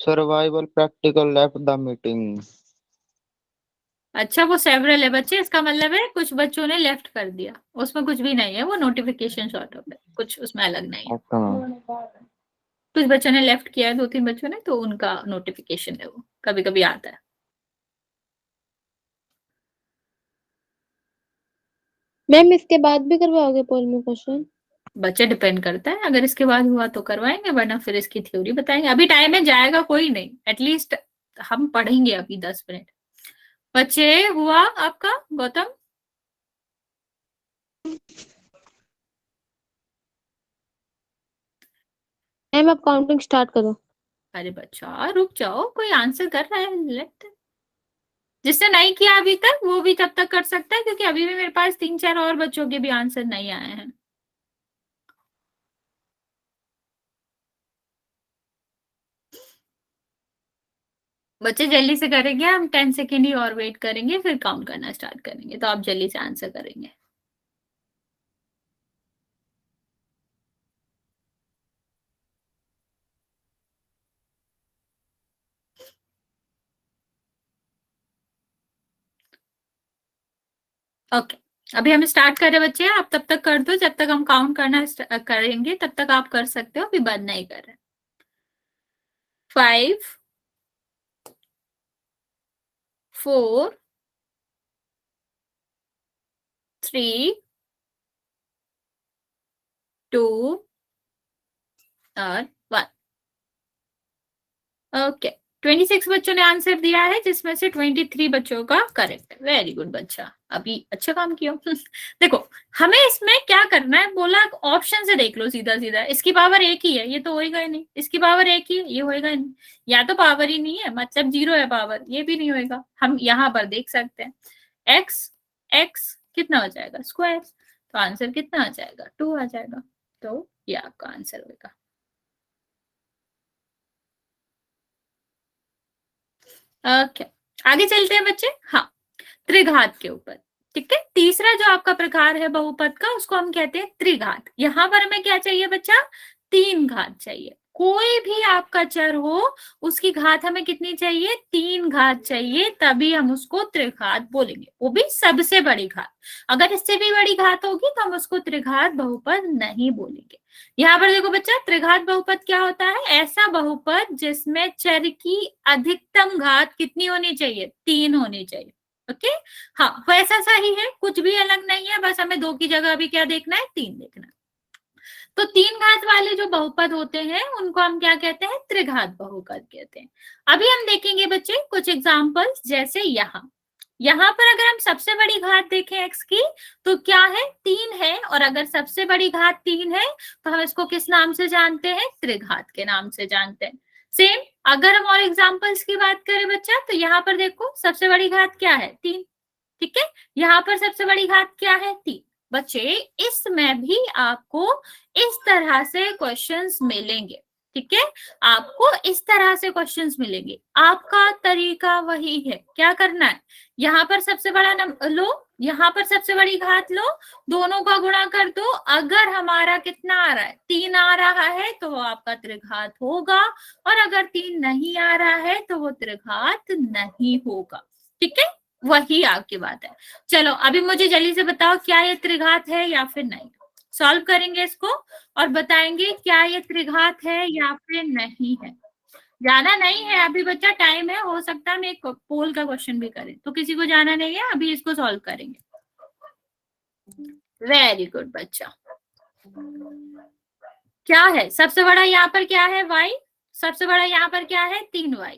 Survival, practical, left the meeting. अच्छा वो सेवरल है बच्चे, इसका मतलब है कुछ बच्चों ने लेफ्ट कर दिया, उसमें कुछ भी नहीं है, वो नोटिफिकेशन शॉर्ट अप है, कुछ उसमें अलग नहीं है। Okay ma'am. कुछ बच्चों ने लेफ्ट किया है, 2-3 बच्चों ने, तो उनका नोटिफिकेशन है, वो कभी कभी आता है। मैम इसके बाद भी करवाओगे पोल में क्वेश्चन? बच्चे डिपेंड करता है, अगर इसके बाद हुआ तो करवाएंगे, वरना फिर इसकी थ्योरी बताएंगे। अभी टाइम है, जाएगा कोई नहीं, एटलीस्ट हम पढ़ेंगे अभी 10 मिनट। बच्चे हुआ आपका गौतम? मैम आप काउंटिंग स्टार्ट करो। अरे बच्चा रुक जाओ, कोई आंसर कर रहा है, लेट। जिसने नहीं किया अभी तक वो भी तब तक कर सकता है, क्योंकि अभी भी मेरे पास 3-4 और बच्चों के भी आंसर नहीं आए हैं। बच्चे जल्दी से करेंगे, हम 10 सेकेंड ही और वेट करेंगे, फिर काउंट करना स्टार्ट करेंगे, तो आप जल्दी से आंसर करेंगे। ओके, अभी हम स्टार्ट कर रहे बच्चे, आप तब तक कर दो, जब तक हम काउंट करना करेंगे तब तक आप कर सकते हो, अभी बंद नहीं कर रहे। 5 4 3 2 और 1। ओके, 26 बच्चों ने आंसर दिया है, जिसमें से 23 बच्चों का करेक्ट है। वेरी गुड बच्चा, अभी अच्छा काम किया। देखो, हमें इसमें क्या करना है, बोला ऑप्शन से देख लो सीधा सीधा। इसकी पावर एक ही है, ये तो होएगा ही नहीं। इसकी पावर एक ही है, ये होएगा ही नहीं। या तो पावर ही नहीं है, मतलब 0 है पावर, ये भी नहीं होएगा। हम यहाँ पर देख सकते हैं एक्स एक्स कितना हो जाएगा, स्क्वायर, तो आंसर कितना आ जाएगा, 2 आ जाएगा। तो ये आपका आंसर होगा। ओके, आगे चलते हैं बच्चे। हाँ, त्रिघात के ऊपर, ठीक है। तीसरा जो आपका प्रकार है बहुपद का, उसको हम कहते हैं त्रिघात। यहाँ पर हमें क्या चाहिए बच्चा, 3 घात चाहिए। कोई भी आपका चर हो, उसकी घात हमें कितनी चाहिए, 3 घात चाहिए, तभी हम उसको त्रिघात बोलेंगे, वो भी सबसे बड़ी घात। अगर इससे भी बड़ी घात होगी तो हम उसको त्रिघात बहुपद नहीं बोलेंगे। यहाँ पर देखो बच्चा, त्रिघात बहुपद क्या होता है, ऐसा बहुपद जिसमें चर की अधिकतम घात कितनी होनी चाहिए, 3 होनी चाहिए। ओके, हाँ वैसा सही है, कुछ भी अलग नहीं है, बस हमें 2 की जगह भी क्या देखना है, 3 देखना है। तो 3 घात वाले जो बहुपद होते हैं उनको हम क्या कहते हैं, त्रिघात बहुपद कहते हैं। अभी हम देखेंगे बच्चे कुछ एग्जांपल्स, जैसे यहाँ पर अगर हम सबसे बड़ी घात देखें x की, तो क्या है, 3 है। और अगर सबसे बड़ी घात 3 है तो हम इसको किस नाम से जानते हैं, त्रिघात के नाम से जानते हैं। सेम अगर हम और एग्जांपल्स की बात करें बच्चा, तो यहाँ पर देखो सबसे बड़ी घात क्या है, 3, ठीक है। यहाँ पर सबसे बड़ी घात क्या है, 3। बच्चे इसमें भी आपको इस तरह से क्वेश्चंस मिलेंगे, ठीक है। आपको इस तरह से क्वेश्चंस मिलेंगे, आपका तरीका वही है, क्या करना है, यहाँ पर सबसे बड़ा नंबर लो, यहाँ पर सबसे बड़ी घात लो, दोनों का गुणा कर दो। अगर हमारा कितना आ रहा है, 3 आ रहा है, तो वो आपका त्रिघात होगा, और अगर 3 नहीं आ रहा है तो वो त्रिघात नहीं होगा, ठीक है। वही आपकी बात है। चलो अभी मुझे जल्दी से बताओ, क्या ये त्रिघात है या फिर नहीं। सॉल्व करेंगे इसको और बताएंगे क्या ये त्रिघात है या फिर नहीं है। जाना नहीं है अभी बच्चा, टाइम है, हो सकता है हम एक पोल का क्वेश्चन भी करें, तो किसी को जाना नहीं है, अभी इसको सॉल्व करेंगे। वेरी गुड बच्चा, क्या है सबसे बड़ा यहाँ पर, क्या है, y, सबसे बड़ा यहाँ पर क्या है, 3y,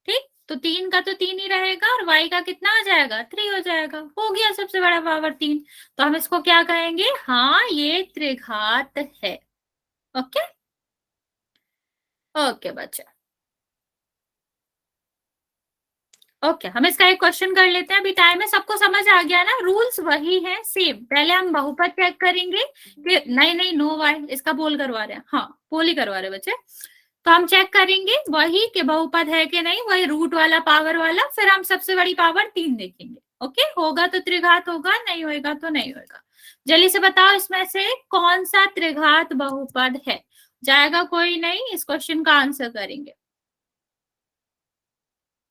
ठीक। तो 3 का तो 3 ही रहेगा, और y का कितना आ जाएगा, 3 हो जाएगा, हो गया सबसे बड़ा पावर 3। तो हम इसको क्या कहेंगे, हाँ ये त्रिघात है। ओके ओके बच्चा, ओके हम इसका एक क्वेश्चन कर लेते हैं, अभी टाइम है, सबको समझ आ गया ना, रूल्स वही है सेम। पहले हम बहुपद चेक करेंगे कि नहीं नो वाई, इसका पोल करवा रहे हैं, हाँ पोल ही करवा रहे बच्चे। तो हम चेक करेंगे वही कि बहुपद है कि नहीं, वही रूट वाला पावर वाला, फिर हम सबसे बड़ी पावर 3 देखेंगे। ओके, होगा तो त्रिघात होगा, नहीं होगा तो नहीं होगा। जल्दी से बताओ इसमें से कौन सा त्रिघात बहुपद है, जाएगा कोई नहीं, इस क्वेश्चन का आंसर करेंगे।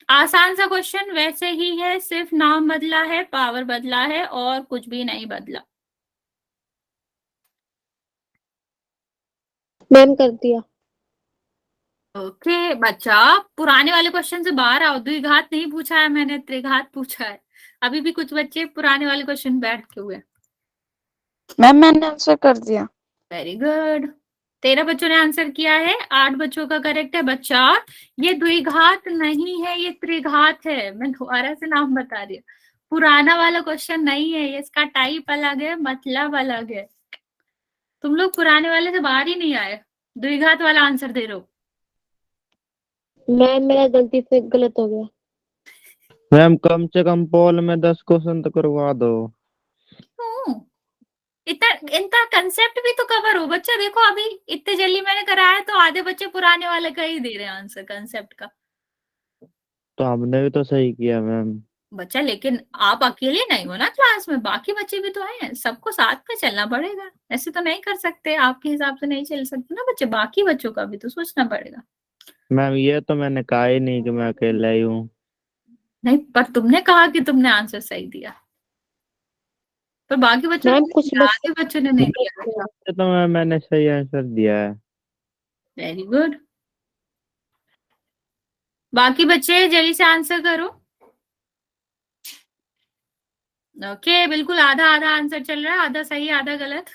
आसान सा क्वेश्चन वैसे ही है, सिर्फ नाम बदला है, पावर बदला है, और कुछ भी नहीं बदला। मैम कर दिया। ओके बच्चा, पुराने वाले क्वेश्चन से बाहर आओ, द्विघात नहीं पूछा है मैंने, त्रिघात पूछा है। अभी भी कुछ बच्चे पुराने वाले क्वेश्चन बैठ के हुए। मैम मैंने आंसर कर दिया। वेरी गुड, 13 बच्चों ने आंसर किया है, 8 बच्चों का करेक्ट है बच्चा। ये द्विघात नहीं है, ये त्रिघात है, मैं दोबारा से नाम बता रही हूँ। पुराना वाला क्वेश्चन नहीं है ये, इसका टाइप अलग है, मतलब अलग है। तुम लोग पुराने वाले से बाहर ही नहीं आए, द्विघात वाला आंसर दे रहे हो। मैम मेरा गलती से गलत हो गया। मैम कम से कम पोल में 10 क्वेश्चन तो करवा दो। इतना इनका कंसेप्ट भी तो कवर हो बच्चा। देखो अभी इतने जल्दी मैंने कराया, तो आधे बच्चे पुराने वाले का ही दे रहे हैं आंसर कंसेप्ट का। तो हमने भी तो सही किया मैम। बच्चा लेकिन आप अकेले नहीं हो ना क्लास में, बाकी बच्चे भी तो हैं, सबको साथ में चलना पड़ेगा, ऐसे तो नहीं कर सकते, आपके हिसाब से नहीं चल सकते ना बच्चे, बाकी बच्चों का भी तो सोचना पड़ेगा। मैम ये तो मैंने कहा ही नहीं कि मैं अकेला ही हूँ। नहीं, पर तुमने कहा कि तुमने आंसर सही दिया। पर बाकी बच्चों मैम ने कुछ दिया, बच्चे आधे बच्चों ने नहीं दिया। तो मैंने सही आंसर दिया है। Very good. बाकी बच्चे जल्दी से आंसर करो। ओके, बिल्कुल आधा आधा आंसर चल रहा है, आधा सही आधा गलत।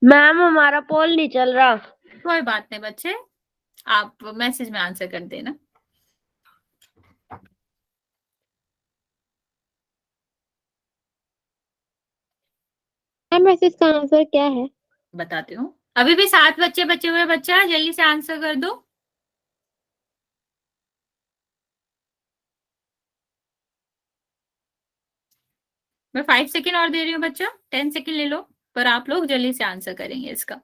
मैम हमारा पोल नहीं चल रहा। कोई बात नहीं बच्चे, आप मैसेज में आंसर कर देना। मैम वैसे इसका आंसर क्या है? बताती हूँ। अभी भी 7 बच्चे बचे हुए, बच्चा जल्दी से आंसर कर दो। मैं 5 सेकेंड और दे रही हूँ बच्चा, 10 सेकेंड ले लो, पर आप लोग जल्दी से आंसर करेंगे इसका।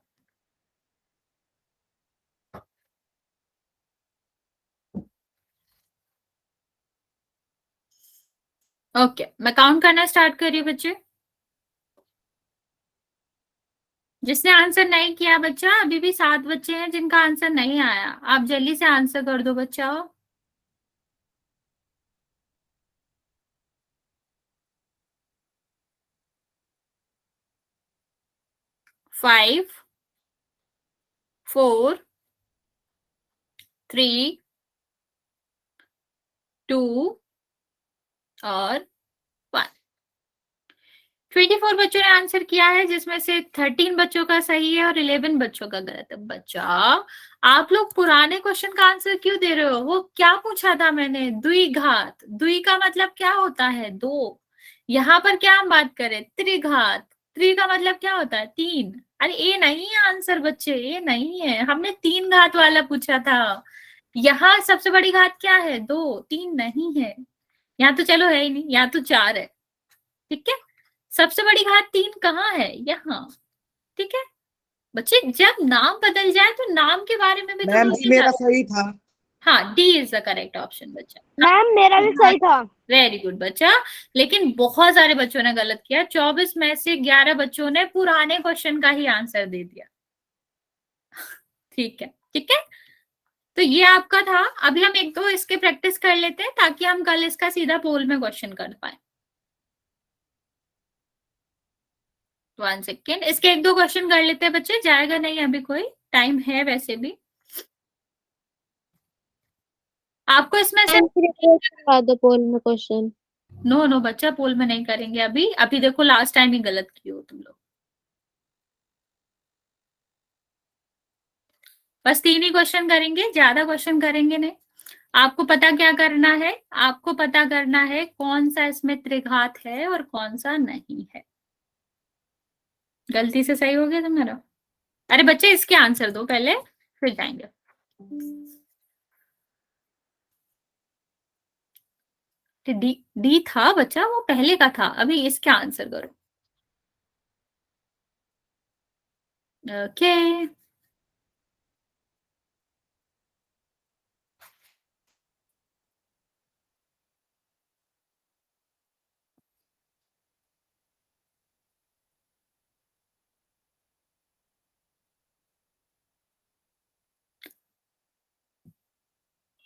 ओके, मैं काउंट करना स्टार्ट कर रही हूँ बच्चे। जिसने आंसर नहीं किया बच्चा, अभी भी 7 बच्चे हैं जिनका आंसर नहीं आया, आप जल्दी से आंसर कर दो बच्चा। 5 4 3 2 और 1। 24 बच्चों ने आंसर किया है, जिसमें से 13 बच्चों का सही है और 11 बच्चों का गलत है। बच्चा आप लोग पुराने क्वेश्चन का आंसर क्यों दे रहे हो? वो क्या पूछा था मैंने? द्विघात, द्वि का मतलब क्या होता है? दो। यहाँ पर क्या हम बात करें? त्रिघात, त्रि का मतलब क्या होता है? 3। अरे ये नहीं है आंसर बच्चे, ये नहीं है, हमने 3 घात वाला पूछा था। यहाँ सबसे बड़ी घात क्या है? 2, 3 नहीं है। यहाँ तो चलो है ही नहीं, यहाँ तो 4 है। ठीक है, सबसे बड़ी घात 3 कहाँ है? यहाँ। ठीक है बच्चे, जब नाम बदल जाए तो नाम के बारे में भी तो मैम जी मेरा सही था। हाँ, D is the correct option बच्चा। मैम मेरा भी सही था। वेरी गुड बच्चा, लेकिन बहुत सारे बच्चों ने गलत किया। 24 में से 11 बच्चों ने पुराने क्वेश्चन का ही आंसर दे दिया। ठीक है, ठीक है, तो ये आपका था। अभी हम एक दो इसके प्रैक्टिस कर लेते हैं ताकि हम कल इसका सीधा पोल में क्वेश्चन कर पाए। 1 सेकेंड, इसके एक दो क्वेश्चन कर लेते हैं बच्चे, जाएगा नहीं अभी, कोई टाइम है वैसे भी। आपको इसमें से करवा दो पोल में क्वेश्चन। नो नो बच्चा, पोल में नहीं करेंगे अभी। अभी देखो लास्ट टाइम ही गलत किए हो तुम लोग। बस 3 ही क्वेश्चन करेंगे, ज्यादा क्वेश्चन करेंगे नहीं। आपको पता क्या करना है? आपको पता करना है कौन सा इसमें त्रिघात है और कौन सा नहीं है। गलती से सही हो गया तुम्हारा? अरे बच्चे इसके आंसर दो पहले, फिर जाएंगे। डी डी था बच्चा, वो पहले का था, अभी इसके आंसर करो। ओके,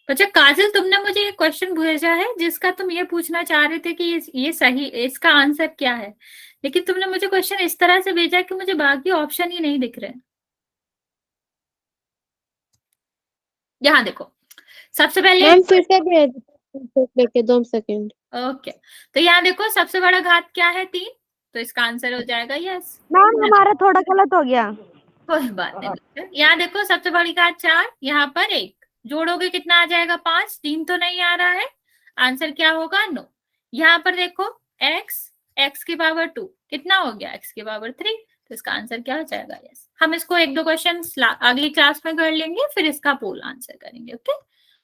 अच्छा काजल, तुमने मुझे एक क्वेश्चन भेजा है जिसका तुम ये पूछना चाह रहे थे कि ये सही, इसका आंसर क्या है, लेकिन तुमने मुझे क्वेश्चन इस तरह से भेजा कि मुझे बाकी ऑप्शन ही नहीं दिख रहे। यहाँ देखो, सबसे पहले मैम फिर से भेज लेके 2 सेकंड। ओके, तो यहाँ देखो सबसे बड़ा घात क्या है? 3, तो इसका आंसर हो जाएगा यस। मैम हमारा थोड़ा गलत हो गया। कोई बात नहीं बच्चे। यहाँ देखो सबसे बड़ी घात 4, यहाँ पर 1, जोड़ोगे कितना आ जाएगा? 5। 3 तो नहीं आ रहा है, आंसर क्या होगा? 9। यहाँ पर देखो x, x की पावर 2 कितना हो गया? x की पावर 3, तो इसका आंसर क्या हो जाएगा? यस। हम इसको एक दो क्वेश्चन अगली क्लास में कर लेंगे, फिर इसका पोल आंसर करेंगे। ओके,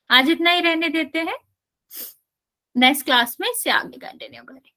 आज इतना ही रहने देते हैं, नेक्स्ट क्लास में इससे आगे कंटिन्यू करेंगे।